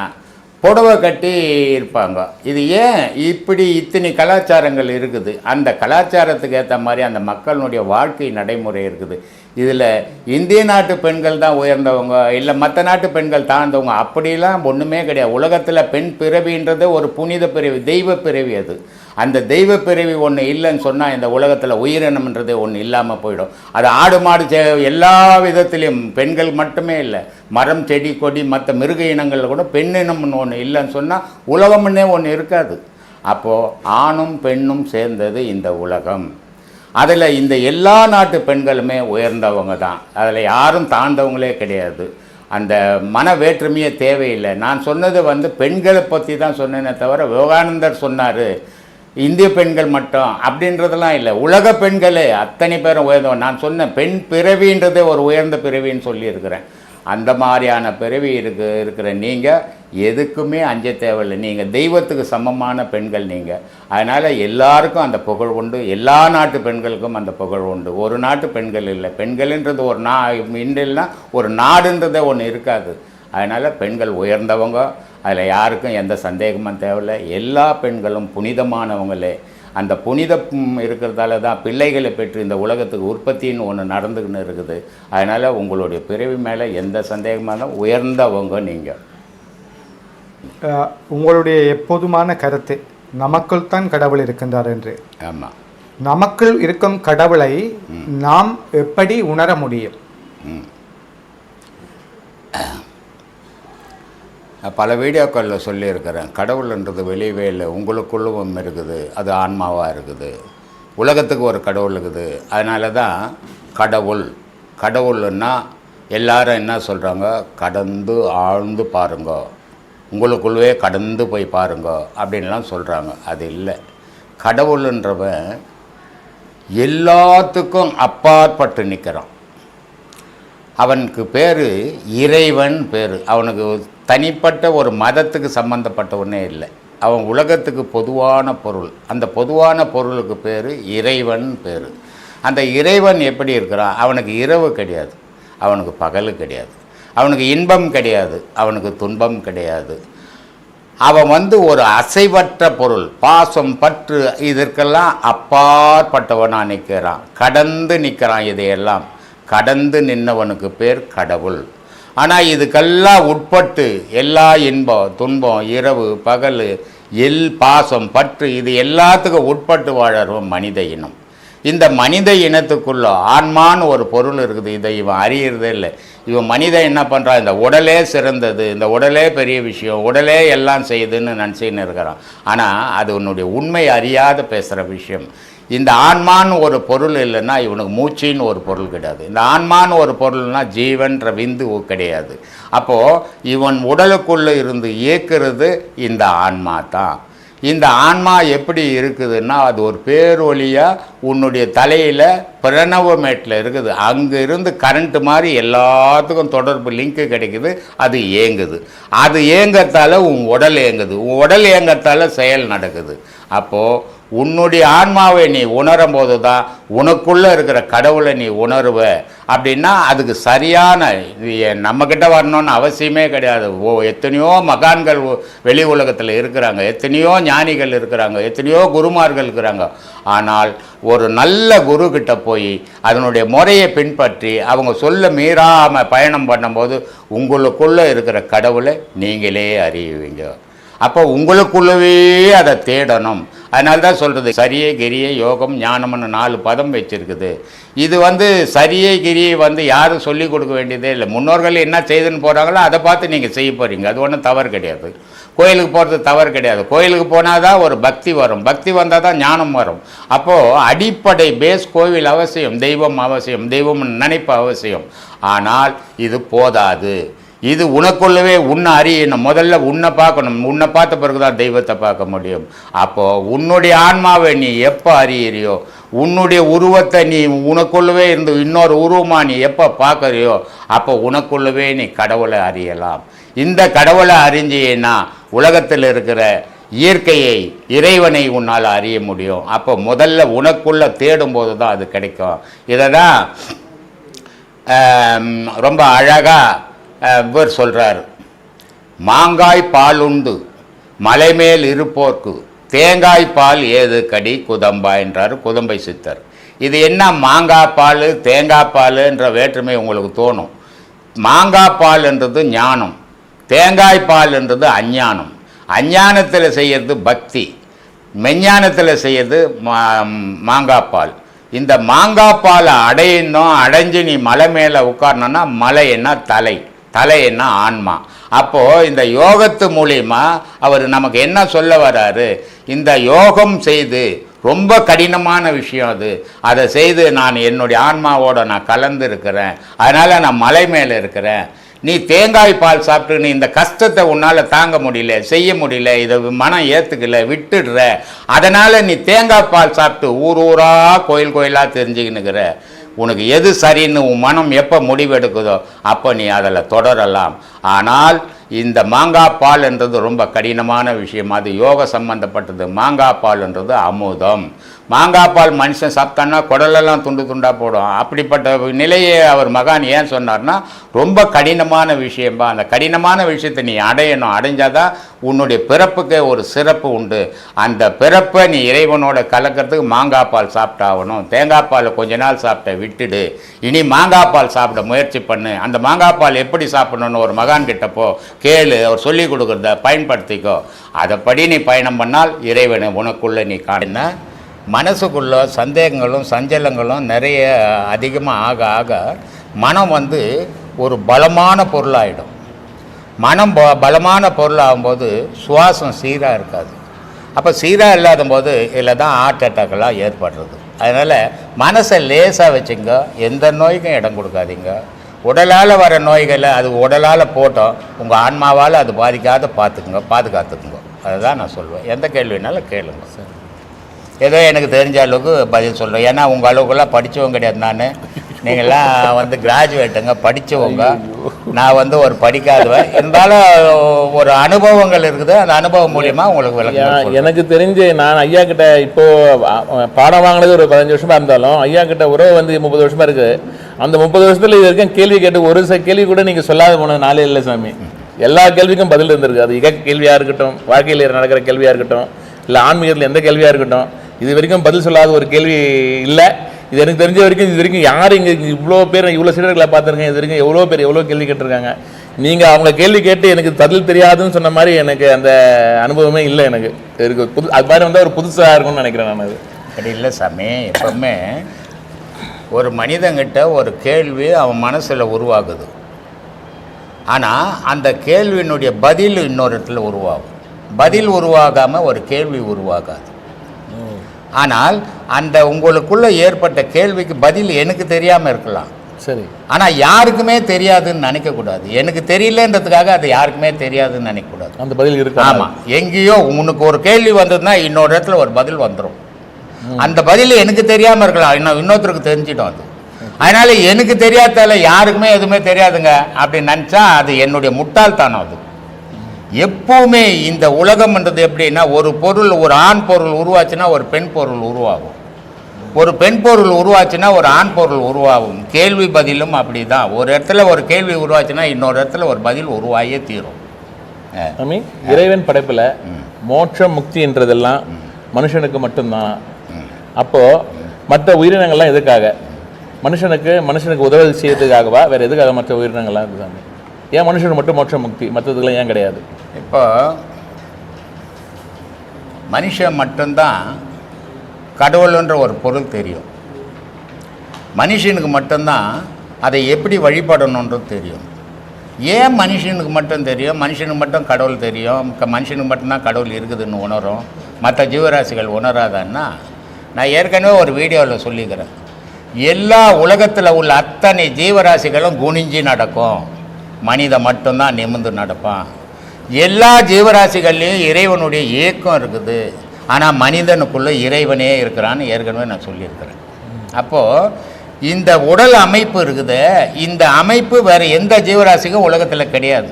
புடவை கட்டி இருப்பாங்க. இது ஏன் இப்படி இத்தனை கலாச்சாரங்கள் இருக்குது? அந்த கலாச்சாரத்துக்கு ஏற்ற மாதிரி அந்த மக்களுடைய வாழ்க்கை நடைமுறை இருக்குது. இதில் இந்திய நாட்டு பெண்கள் தான் உயர்ந்தவங்க, இல்லை மற்ற நாட்டு பெண்கள் தாழ்ந்தவங்க, அப்படிலாம் ஒன்றுமே கிடையாது. உலகத்தில் பெண் பிறவின்றது ஒரு புனித பிறவி, தெய்வ பிறவி. அது அந்த தெய்வ பிறவி ஒன்று இல்லைன்னு சொன்னால் இந்த உலகத்தில் உயிரினம்ன்றதே ஒன்று இல்லாமல் போயிடும். அது ஆடு மாடு எல்லா விதத்துலேயும் பெண்கள் மட்டுமே இல்லை, மரம் செடி கொடி மற்ற மிருக இனங்களில் கூட பெண்ணினம்னு ஒன்று இல்லைன்னு சொன்னால் உலகம்னே ஒன்று இருக்காது. அப்போது ஆணும் பெண்ணும் சேர்ந்தது இந்த உலகம். அதில் இந்த எல்லா நாட்டு பெண்களுமே உயர்ந்தவங்க தான், அதில் யாரும் தாழ்ந்தவங்களே கிடையாது. அந்த மன வேற்றுமையே தேவையில்லை. நான் சொன்னது பெண்களை பற்றி தான் சொன்னேனே தவிர விவேகானந்தர் சொன்னார் இந்திய பெண்கள் மட்டும் அப்படின்றதெல்லாம் இல்லை. உலக பெண்களே அத்தனை பேரும் உயர்ந்தவன். நான் சொன்னேன் பெண் பிறவின்றதே ஒரு உயர்ந்த பிறவின்னு சொல்லியிருக்கிறேன். அந்த மாதிரியான பிறவி இருக்கிற நீங்கள் எதுக்குமே அஞ்ச தேவையில்லை. நீங்கள் தெய்வத்துக்கு சமமான பெண்கள் நீங்கள். அதனால் எல்லாருக்கும் அந்த புகழ் உண்டு, எல்லா நாட்டு பெண்களுக்கும் அந்த புகழ் உண்டு. ஒரு நாட்டு பெண்கள் இல்லை, பெண்கள்ன்றது ஒரு இன்றில்னா ஒரு நாடுன்றதே ஒன்று இருக்காது. அதனால் பெண்கள் உயர்ந்தவங்க, அதில் யாருக்கும் எந்த சந்தேகமும் தேவையில்லை. எல்லா பெண்களும் புனிதமானவங்களே. அந்த புனிதம் இருக்கிறதால தான் பிள்ளைகளை பெற்று இந்த உலகத்துக்கு உற்பத்தின்னு ஒன்று நடந்துக்கின்னு இருக்குது. அதனால் உங்களுடைய பிறவி மேலே எந்த சந்தேகமான உயர்ந்தவங்க நீங்கள். உங்களுடைய எப்போதுமான கருத்து நமக்குள் தான் கடவுள் இருக்கின்றார் என்று. ஆமாம், நமக்குள் இருக்கும் கடவுளை நாம் எப்படி உணர முடியும்? பல வீடியோக்களில் சொல்லியிருக்கிறேன், கடவுள்ன்றது வெளியவே இல்லை, உங்களுக்குள்ளும் இருக்குது. அது ஆன்மாவாக இருக்குது. உலகத்துக்கு ஒரு கடவுள் இருக்குது. அதனால தான் கடவுள்னா எல்லாரும் என்ன சொல்கிறாங்க, கடந்து ஆழ்ந்து பாருங்க, உங்களுக்குள்ளே கடந்து போய் பாருங்க அப்படின்லாம் சொல்கிறாங்க. அது இல்லை. கடவுள்ன்றவன் எல்லாத்துக்கும் அப்பாற்பட்டு நிற்கிறான். அவனுக்கு பேர் இறைவன் பேர். அவனுக்கு தனிப்பட்ட ஒரு மதத்துக்கு சம்பந்தப்பட்ட ஒன்றே இல்லை. அவன் உலகத்துக்கு பொதுவான பொருள். அந்த பொதுவான பொருளுக்கு பேர் இறைவன் பேர். அந்த இறைவன் எப்படி இருக்கிறான்? அவனுக்கு இரவு கிடையாது, அவனுக்கு பகல் கிடையாது, அவனுக்கு இன்பம் கிடையாது, அவனுக்கு துன்பம் கிடையாது. அவன் ஒரு அசைவற்ற பொருள். பாசம் பற்று இதற்கெல்லாம் அப்பாற்பட்டவனாக நிற்கிறான், கடந்து நிற்கிறான். இதையெல்லாம் கடந்து நின்னவனுக்கு பேர் கடவுள். ஆனால் இதுக்கெல்லாம் உட்பட்டு எல்லா இன்பம் துன்பம் இரவு பகல் பாசம் பற்று இது எல்லாத்துக்கும் உட்பட்டு வாழறோம் மனித இனம். இந்த மனித இனத்துக்குள்ள ஆன்மான்னு ஒரு பொருள் இருக்குது. இதை இவன் அறியறதே இல்லை. இவன் மனிதன் என்ன பண்ணுறான், இந்த உடலே சிறந்தது, இந்த உடலே பெரிய விஷயம், உடலே எல்லாம் செய்யுதுன்னு நினச்சின்னு இருக்கிறான். ஆனால் அது உன்னுடைய உண்மை அறியாத பேசுகிற விஷயம். இந்த ஆன்மான்னு ஒரு பொருள் இல்லைன்னா இவனுக்கு மூச்சின்னு ஒரு பொருள் கிடையாது. இந்த ஆன்மான்னு ஒரு பொருள்னா ஜீவன்ற விந்து கிடையாது. அப்போது இவன் உடலுக்குள்ளே இருந்து இயக்கிறது இந்த ஆன்மா தான். இந்த ஆன்மா எப்படி இருக்குதுன்னா அது ஒரு பேரொலியாக உன்னுடைய தலையில் பிரணவமேட்டில் இருக்குது. அங்கே இருந்து கரண்ட்டு மாதிரி எல்லாத்துக்கும் தொடர்பு லிங்க்கு கிடைக்குது. அது ஏங்குது. அது ஏங்கத்தால் உன் உடல் ஏங்குது. உன் உடல் ஏங்கத்தால் செயல் நடக்குது. அப்போது உன்னுடைய ஆன்மாவை நீ உணரும் போது தான் உனக்குள்ளே இருக்கிற கடவுளை நீ உணருவ. அப்படின்னா அதுக்கு சரியான நம்மக்கிட்ட வரணும்னு அவசியமே கிடையாது. எத்தனையோ மகான்கள் வெளி உலகத்தில் இருக்கிறாங்க, எத்தனையோ ஞானிகள் இருக்கிறாங்க, எத்தனையோ குருமார்கள் இருக்கிறாங்க. ஆனால் ஒரு நல்ல குரு கிட்ட போய் அதனுடைய முறையை பின்பற்றி அவங்க சொல்ல மீறாமல் பயணம் பண்ணும்போது உங்களுக்குள்ளே இருக்கிற கடவுளை நீங்களே அறியுவீங்க. அப்போ உங்களுக்குள்ளவே அதை தேடணும். அதனால தான் சொல்கிறது சரியை கிரியை யோகம் ஞானம்னு 4 பதம் வச்சுருக்குது. இது சரியை கிரியை யாரும் சொல்லிக் கொடுக்க வேண்டியதே இல்லை. முன்னோர்கள் என்ன செய்துன்னு போகிறாங்களோ அதை பார்த்து நீங்கள் செய்ய போகிறீங்க. அது ஒன்றும் தவறு கிடையாது. கோயிலுக்கு போகிறது தவறு கிடையாது. கோயிலுக்கு போனால் தான் ஒரு பக்தி வரும். பக்தி வந்தால் தான் ஞானம் வரும். அப்போது அடிப்படை பேஸ் கோவில் அவசியம், தெய்வம் அவசியம், தெய்வம் நினைப்பு அவசியம். ஆனால் இது போதாது. இது உனக்குள்ளவே உன்னை அறியணும். முதல்ல உன்னை பார்க்கணும். உன்னை பார்த்த பிறகு தான் தெய்வத்தை பார்க்க முடியும். அப்போது உன்னுடைய ஆன்மாவை நீ எப்போ அறியறியோ, உன்னுடைய உருவத்தை நீ உனக்குள்ளவே இருந்து இன்னொரு உருவமாக நீ எப்போ பார்க்குறியோ அப்போ உனக்குள்ளவே நீ கடவுளை அறியலாம். இந்த கடவுளை அறிஞ்சின்னா உலகத்தில் இருக்கிற இயற்கையை இறைவனை உன்னால் அறிய முடியும். அப்போ முதல்ல உனக்குள்ளே தேடும்போது தான் அது கிடைக்கும். இதை தான் ரொம்ப அழகாக இவர் சொல்கிறார். மாங்காய் பால் உண்டு மலைமேல் இருப்போர்க்கு தேங்காய் பால் ஏது கடி குதம்பா என்றார் குதம்பை சித்தர். இது என்ன மாங்காய் பால் தேங்காய் பால்ன்ற வேற்றுமை உங்களுக்கு தோணும். மாங்காய் பால் என்றது ஞானம், தேங்காய் பால் என்றது அஞ்ஞானம். அஞ்ஞானத்தில் செய்கிறது பக்தி, மெஞ்ஞானத்தில் செய்கிறது மாங்காய் பால். இந்த மாங்காய் பாலை அடையணும். அடைஞ்சு நீ மலை மேலே உட்காரணுன்னா மலை என்ன தலை, தலை என்ன ஆன்மா. அப்போது இந்த யோகத்து மூலிமா அவர் நமக்கு என்ன சொல்ல வர்றாரு, இந்த யோகம் செய்து ரொம்ப கடினமான விஷயம் அது. அதை செய்து நான் என்னுடைய ஆன்மாவோடு நான் கலந்து இருக்கிறேன், அதனால் நான் மலை மேலே இருக்கிறேன். நீ தேங்காய் பால் சாப்பிட்டு நீ இந்த கஷ்டத்தை உன்னால் தாங்க முடியல, செய்ய முடியல, இதை மனம் ஏற்றுக்கல, விட்டுடுற. அதனால் நீ தேங்காய் பால் சாப்பிட்டு ஊர் ஊராக கோயில் கோயிலாக தெரிஞ்சுக்கின்னுக்கிற. உனக்கு எது சரின்னு உன் மனம் எப்போ முடிவெடுக்குதோ அப்போ நீ அதில் தொடரலாம். ஆனால் இந்த மாங்காய் பால் என்றது ரொம்ப கடினமான விஷயம். அது யோக சம்பந்தப்பட்டது. மாங்காய் பால்ன்றது அமுதம். மாங்காய் பால் மனுஷன் சாப்பிட்டான்னா குடலெல்லாம் துண்டு துண்டாக போடும். அப்படிப்பட்ட நிலையை அவர் மகான் ஏன் சொன்னார்னா ரொம்ப கடினமான விஷயம்பா. அந்த கடினமான விஷயத்தை நீ அடையணும். அடைஞ்சாதான் உன்னுடைய பிறப்புக்கு ஒரு சிறப்பு உண்டு. அந்த பிறப்பை நீ இறைவனோட கலக்கிறதுக்கு மாங்காய் பால் சாப்பிட்டாகணும். தேங்காய் பால் கொஞ்ச நாள் சாப்பிட்ட விட்டுடு, இனி மாங்காய் பால் சாப்பிட முயற்சி பண்ணு. அந்த மாங்காய் பால் எப்படி சாப்பிடணும்னு ஒரு மகான் கிட்ட போ, கேளு, அவர் சொல்லி கொடுக்குறத பயன்படுத்திக்கோ. அதைப்படி நீ பயணம் பண்ணால் இறைவனை உனக்குள்ளே நீ காண. மனசுக்குள்ள சந்தேகங்களும் சஞ்சலங்களும் நிறைய அதிகமாக ஆக ஆக மனம் ஒரு பலமான பொருளாகிடும். மனம் பலமான பொருள் ஆகும்போது சுவாசம் சீராக இருக்காது. அப்போ சீராக இல்லாத போது இதில் தான் ஹார்ட் அட்டாக்கெல்லாம் ஏற்படுறது. அதனால் மனசை லேசாக வச்சுங்க, எந்த நோய்க்கும் இடம் கொடுக்காதீங்க. உடலால் வர நோய்களை அது உடலால் போட்டோம், உங்கள் ஆன்மாவால் அது பாதிக்காத பாதுகாத்துக்குங்க. அதுதான் நான் சொல்லுவேன். எந்த கேள்வினாலும் கேளுங்க சார். ஏதோ எனக்கு தெரிஞ்ச அளவுக்கு பதில் சொல்கிறேன். ஏன்னா உங்கள் அளவுக்குலாம் படித்தவங்க கிடையாது. நான் நீங்கள்லாம் கிராஜுவேட்டுங்க, படித்தவங்க. நான் ஒரு படிக்காதவன். இருந்தாலும் ஒரு அனுபவங்கள் இருக்குது. அந்த அனுபவம் மூலிமா உங்களுக்கு விளக்கம். எனக்கு தெரிஞ்சு நான் ஐயா கிட்ட இப்போது பாடம் வாங்கினது ஒரு 15 வருஷமாக இருந்தாலும் ஐயா கிட்ட உறவு 30 வருஷமாக இருக்குது. அந்த 30 வருஷத்தில் இது வரைக்கும் கேள்வி கேட்டு ஒரு கேள்வி கூட நீங்கள் சொல்லாத போன நாளே இல்லை சாமி. எல்லா கேள்விக்கும் பதில் இருந்திருக்கு. அது இக கேள்வியாக இருக்கட்டும், வாழ்க்கையில் நடக்கிற கேள்வியாக இருக்கட்டும், இல்லை ஆன்மீகத்தில் எந்த கேள்வியாக இருக்கட்டும், இது வரைக்கும் பதில் சொல்லாத ஒரு கேள்வி இல்லை. இது எனக்கு தெரிஞ்ச வரைக்கும் இது வரைக்கும் யார் இங்கே இவ்வளோ பேர் இவ்வளோ சீடர்களை பார்த்துருக்கேன். இது வரைக்கும் எவ்வளோ பேர் எவ்வளோ கேள்வி கேட்டிருக்காங்க. நீங்கள் அவங்க கேள்வி கேட்டு எனக்கு பதில் தெரியாதுன்னு சொன்ன மாதிரி எனக்கு அந்த அனுபவமே இல்லை. எனக்கு அது மாதிரி ஒரு புதுசாக இருக்கும்னு நினைக்கிறேன் நான். அது அப்படி இல்லை சாமி. எப்பவுமே ஒரு மனிதங்கிட்ட ஒரு கேள்வி அவன் மனசில் உருவாகுது. ஆனால் அந்த கேள்வியினுடைய பதில் இன்னொரு இடத்துல உருவாகும். பதில் உருவாகாமல் ஒரு கேள்வி உருவாகாது. ஆனால் அந்த உங்களுக்குள்ளே ஏற்பட்ட கேள்விக்கு பதில் எனக்கு தெரியாமல் இருக்கலாம். சரி. ஆனால் யாருக்குமே தெரியாதுன்னு நினைக்கக்கூடாது. எனக்கு தெரியலன்றதுக்காக அது யாருக்குமே தெரியாதுன்னு நினைக்கக்கூடாது. அந்த பதில் இருக்கு. ஆமாம், எங்கேயோ உனக்கு ஒரு கேள்வி வந்ததுன்னா இன்னொரு இடத்துல ஒரு பதில் வந்துடும். அந்த பதில் எனக்கு தெரியாமல் இருக்கலாம், இன்னொருத்தருக்கு தெரிஞ்சிடும் அது. அதனால் எனக்கு தெரியாதால யாருக்குமே எதுவுமே தெரியாதுங்க அப்படின்னு நினச்சா அது என்னுடைய முட்டாள்தானம். அது எப்பவுமே இந்த உலகம்ன்றது எப்படின்னா, ஒரு பொருள், ஒரு ஆண் பொருள் உருவாச்சுன்னா ஒரு பெண் பொருள் உருவாகும், ஒரு பெண் பொருள் உருவாச்சுன்னா ஒரு ஆண் பொருள் உருவாகும். கேள்வி பதிலும் அப்படி தான். ஒரு இடத்துல ஒரு கேள்வி உருவாச்சுன்னா இன்னொரு இடத்துல ஒரு பதில் உருவாயே தீரும். இறைவன் படைப்பில் மோட்சம் முக்தின்றதெல்லாம் மனுஷனுக்கு மட்டும்தான். அப்போது மற்ற உயிரினங்கள்லாம் எதுக்காக? மனுஷனுக்கு உதவி செய்யறதுக்காகவா, வேறு எதுக்காக மற்ற உயிரினங்கள்லாம் இருக்குது சாமி? ஏன் மனுஷனுக்கு மட்டும் மோட்சம் முக்தி, மற்றதுக்கெல்லாம் ஏன் கிடையாது? இப்போ மனுஷன் மட்டும்தான் கடவுள்ன்ற ஒரு பொருள் தெரியும். மனுஷனுக்கு மட்டும்தான் அதை எப்படி வழிபடணுன்றது தெரியும். ஏன் மனுஷனுக்கு மட்டும் தெரியும்? மனுஷனுக்கு மட்டும் கடவுள் தெரியும், மனுஷனுக்கு மட்டும்தான் கடவுள் இருக்குதுன்னு உணரும், மற்ற ஜீவராசிகள் உணராதான்னா, நான் ஏற்கனவே ஒரு வீடியோவில் சொல்லிக்கிறேன். எல்லா உலகத்தில் உள்ள அத்தனை ஜீவராசிகளும் குனிஞ்சி நடக்கும், மனிதன் மட்டும்தான் நிமிர்ந்து நடப்பான். எல்லா ஜீவராசிகள்லேயும் இறைவனுடைய இயக்கம் இருக்குது, ஆனால் மனிதனுக்குள்ளே இறைவனே இருக்கிறான்னு ஏற்கனவே நான் சொல்லியிருக்கிறேன். அப்போது இந்த உடல் அமைப்பு இருக்குது, இந்த அமைப்பு வேறு எந்த ஜீவராசிக்கும் உலகத்தில் கிடையாது.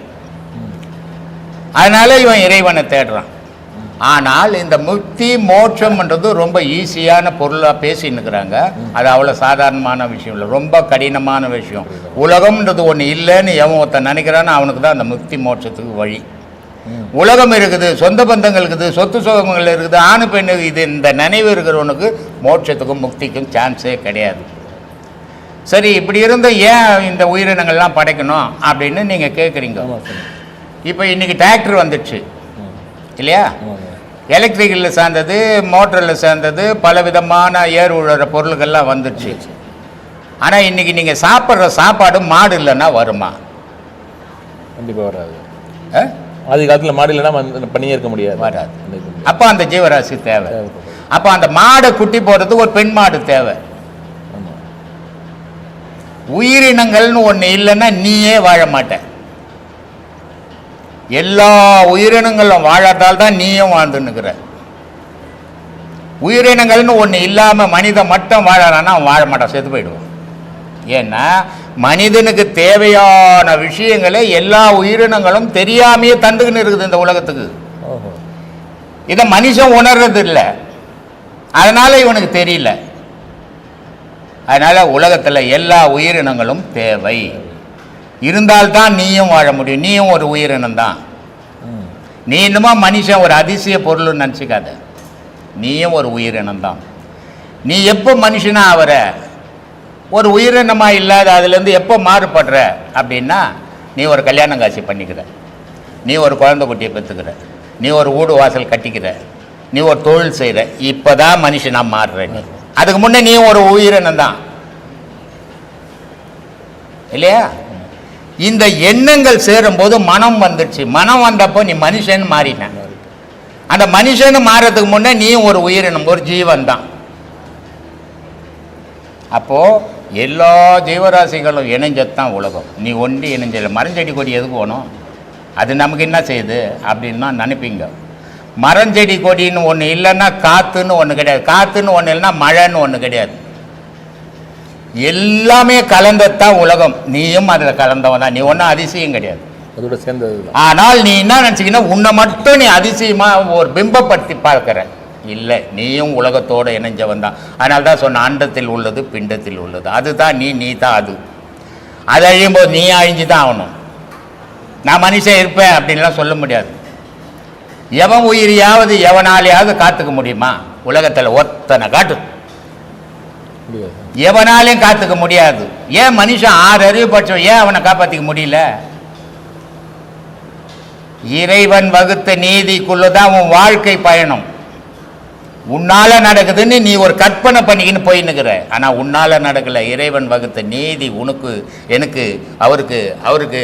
அதனால் இவன் இறைவனை தேடுறான். ஆனால் இந்த முக்தி மோட்சம்ன்றது ரொம்ப ஈஸியான பொருளாக பேசின்னுக்கிறாங்க. அது அவ்வளோ சாதாரணமான விஷயம் இல்லை, ரொம்ப கடினமான விஷயம். உலகம்ன்றது ஒன்று இல்லைன்னு எவன் ஒருத்தன் நினைக்கிறான்னு அவனுக்கு தான் அந்த முக்தி மோட்சத்துக்கு வழி. உலகம் இருக்குது, சொந்த பந்தங்கள் இருக்குது, சொத்து சுகங்கள் இருக்குது, ஆணு பெண்ணு இது, இந்த நினைவு இருக்கிறவனுக்கு மோட்சத்துக்கும் முக்திக்கும் சான்ஸே கிடையாது. சரி, இப்படி இருந்த ஏன் இந்த உயிரினங்கள்லாம் படைக்கணும் அப்படின்னு நீங்கள் கேட்குறீங்க. இப்போ இன்றைக்கி டிராக்டர் வந்துடுச்சு இல்லையா? எலக்ட்ரிக்கலில் சேர்ந்தது, மோட்டரில் சேர்ந்தது, பலவிதமான ஏர் உழுற பொருள்கள்லாம் வந்துடுச்சு. ஆனால் இன்றைக்கி நீங்கள் சாப்பிட்ற சாப்பாடு மாடு இல்லைன்னா வருமா? கண்டிப்பாக வராது. ஆதி காலத்தில் மாடு இல்லைன்னா பண்ணியே இருக்க முடியாது, வராது. அப்போ அந்த ஜீவராசி தேவை. அப்போ அந்த மாடை குட்டி போடுறதுக்கு ஒரு பெண் மாடு தேவை. உயிரினங்கள்னு ஒன்று இல்லைன்னா நீயே வாழ மாட்ட. எல்லா உயிரினங்களும் வாழாதால் தான் நீயும் வாழ்ந்துன்னுக்கிற. உயிரினங்கள்னு ஒன்று இல்லாமல் மனிதன் மட்டும் வாழறான்னா அவன் வாழ மாட்டான், செத்து போயிடுவான். ஏன்னா மனிதனுக்கு தேவையான விஷயங்களை எல்லா உயிரினங்களும் தெரியாமையே தந்துக்கின்னு இருக்குது இந்த உலகத்துக்கு. இதை மனுஷன் உணர்றது இல்லை, அதனால இவனுக்கு தெரியல. அதனால உலகத்தில் எல்லா உயிரினங்களும் தேவை. இருந்தால்தான் நீயும் வாழ முடியும். நீயும் ஒரு உயிரினம் தான். நீ இன்னுமா மனுஷன் ஒரு அதிசய பொருள்னு நினச்சிக்காத, நீயும் ஒரு உயிரினம் தான். நீ எப்போ மனுஷனா ஆகிற, ஒரு உயிரினமாக இல்லாத அதுலேருந்து எப்போ மாறுபடுற அப்படின்னா, நீ ஒரு கல்யாணம் காட்சி பண்ணிக்கிற, நீ ஒரு குழந்தை குட்டியை பெற்றுக்கிற, நீ ஒரு வீடு வாசல் கட்டிக்கிற, நீ ஒரு தொழில் செய்கிற, இப்போ தான் மனுஷனாக மாறுற. நீ அதுக்கு முன்னே நீ ஒரு உயிரினம் தான் இல்லையா? இந்த எண்ணங்கள் சேரும்போது மனம் வந்துடுச்சு. மனம் வந்தப்போ நீ மனுஷன் மாறின. அந்த மனுஷன் மாறதுக்கு முன்னே நீயும் ஒரு உயிரினம், ஒரு ஜீவன் தான். அப்போது எல்லா ஜீவராசிகளும் இணைஞ்சதான் உலகம். நீ ஒன்றி இணைஞ்சல. மரஞ்செடி கொடி எதுக்கு வேணும்? அது நமக்கு என்ன செய்யுது அப்படின்னு தான் நினைப்பீங்க. மரஞ்செடி கொடின்னு ஒன்று இல்லைன்னா காற்றுன்னு ஒன்று கிடையாது, காற்றுன்னு ஒன்று இல்லைன்னா மழைன்னு ஒன்று கிடையாது. எல்லாமே கலந்ததான் உலகம். நீயும் அதில் கலந்தவன் தான். நீ ஒன்றும் அதிசயம் கிடையாது, அதோட சேர்ந்தது. ஆனால் நீ என்ன நினச்சிக்கின்னா உன்னை மட்டும் நீ அதிசயமாக ஒரு பிம்பப்படுத்தி பார்க்குற. இல்லை, நீயும் உலகத்தோடு இணைஞ்சவன் தான். அதனால தான் சொன்ன அண்டத்தில் உள்ளது பிண்டத்தில் உள்ளது. அதுதான் நீ தான் அது. அது அழியும்போது நீ அழிஞ்சு தான் ஆகணும். நான் மனுஷன் இருப்பேன் அப்படின்லாம் சொல்ல முடியாது. எவன் உயிரியாவது எவனாலேயாவது காத்துக்க முடியுமா? உலகத்தில் ஒத்தனை காட்டு எவனாலையும் காத்துக்க முடியாது. ஏன் மனுஷன் 6 அறிவு பட்சம் ஏன் அவனை காப்பாற்றிக்க முடியல? இறைவன் வகுத்த நீதிக்குள்ளதான் உன் வாழ்க்கை பயணம். உன்னால நடக்குதுன்னு நீ ஒரு கற்பனை பண்ணிக்கின்னு போயின்னுக்கிற. ஆனால் உன்னால நடக்கல. இறைவன் வகுத்த நீதி உனக்கு, எனக்கு, அவருக்கு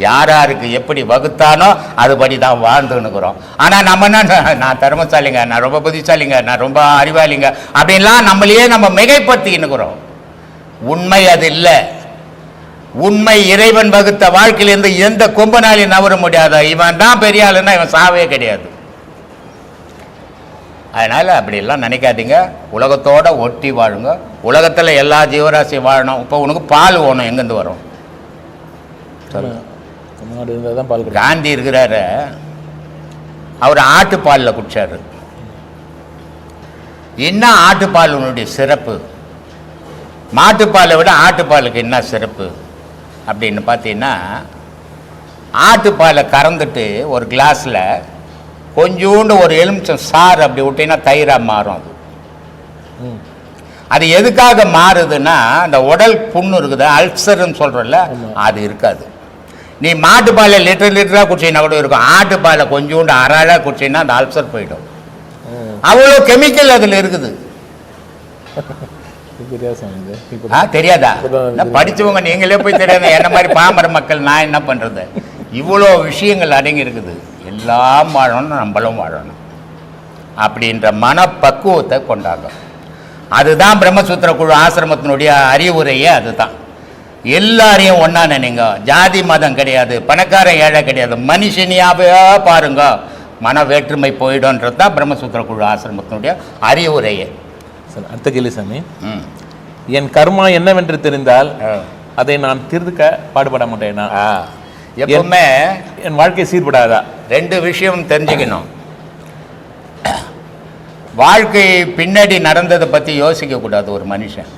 யாராருக்கு எப்படி வகுத்தானோ அதுபடி தான் வாழ்ந்துன்னுக்குறோம். ஆனால் நம்ம என்ன, நான் திறமசாலிங்க, நான் ரொம்ப புத்திசாலிங்க, நான் ரொம்ப அறிவாளிங்க அப்படின்லாம் நம்மளையே நம்ம மிகைப்படுத்தின்னுக்குறோம். உண்மை அது இல்லை. உண்மை இறைவன் வகுத்த வாழ்க்கையிலிருந்து எந்த கொம்பனாலையும் நவர முடியாத இவன் தான் பெரிய ஆளுன்னா இவன் சாவே கிடையாது. அதனால் அப்படிலாம் நினைக்காதீங்க. உலகத்தோட ஒட்டி வாழுங்க. உலகத்தில் எல்லா ஜீவராசியும் வாழணும். இப்போ உனக்கு பால் வேணும், எங்கேருந்து வரும்? மாடு இருந்தால் தான் பால் கிடைக்கும். காந்தி இருக்கிறாரு, அவர் ஆட்டுப்பாலில் குடிச்சாரு. என்ன ஆட்டுப்பாலுடைய சிறப்பு? மாட்டுப்பாலை விட ஆட்டுப்பாலுக்கு என்ன சிறப்பு அப்படின்னு பார்த்தீங்கன்னா, ஆட்டுப்பாலை கறந்துட்டு ஒரு கிளாஸில் கொஞ்சோண்டு ஒரு எலுமிச்சம் சாறு அப்படி விட்டீங்கன்னா தயிராக மாறும். அது எதுக்காக மாறுதுன்னா, அந்த உடல் புண்ணு இருக்குது, அல்சர்ன்னு சொல்கிறோம்ல, அது இருக்காது. நீ மாட்டுப்பாலை லிட்டராக குடிச்சின்னா கூட இருக்கும். ஆட்டுப்பாலை கொஞ்சோண்டு அறாளாக குடிச்சின்னா அந்த அல்சர் போயிடும். அவ்வளோ கெமிக்கல் அதில் இருக்குது. தெரியாதா? படித்தவங்க நீங்களே போய் தெரியாத என்ன மாதிரி பாமர மக்கள் நான் என்ன பண்ணுறது? இவ்வளோ விஷயங்கள் அடங்கி இருக்குது. எல்லாம் வாழணும், நம்மளும் வாழணும் அப்படின்ற மனப்பக்குவத்தை கொண்டாங்க. அதுதான் பிரம்மசூத்திர குழு ஆசிரமத்தினுடைய அறிவுரையே. அதுதான் எல்லாரையும் ஒன்றா நினைங்க. ஜாதி மதம் கிடையாது, பணக்காரன் ஏழை கிடையாது, மனுஷனியாவே பாருங்க, மன வேற்றுமை போயிடும்ன்றது தான் பிரம்மசூத்திர குழு ஆசிரமத்தினுடைய அறிவுரையே. அடுத்த கேள்வி சாமி, என் கர்மா என்னவென்று தெரிந்தால் அதை நான் தீர்க்க பாடுபட மாட்டேனா? எப்பவுமே என் வாழ்க்கை சீர்படாதா? ரெண்டு விஷயம் தெரிஞ்சுக்கணும். வாழ்க்கை பின்னாடி நடந்ததை பற்றி யோசிக்க கூடாது ஒரு மனுஷன்.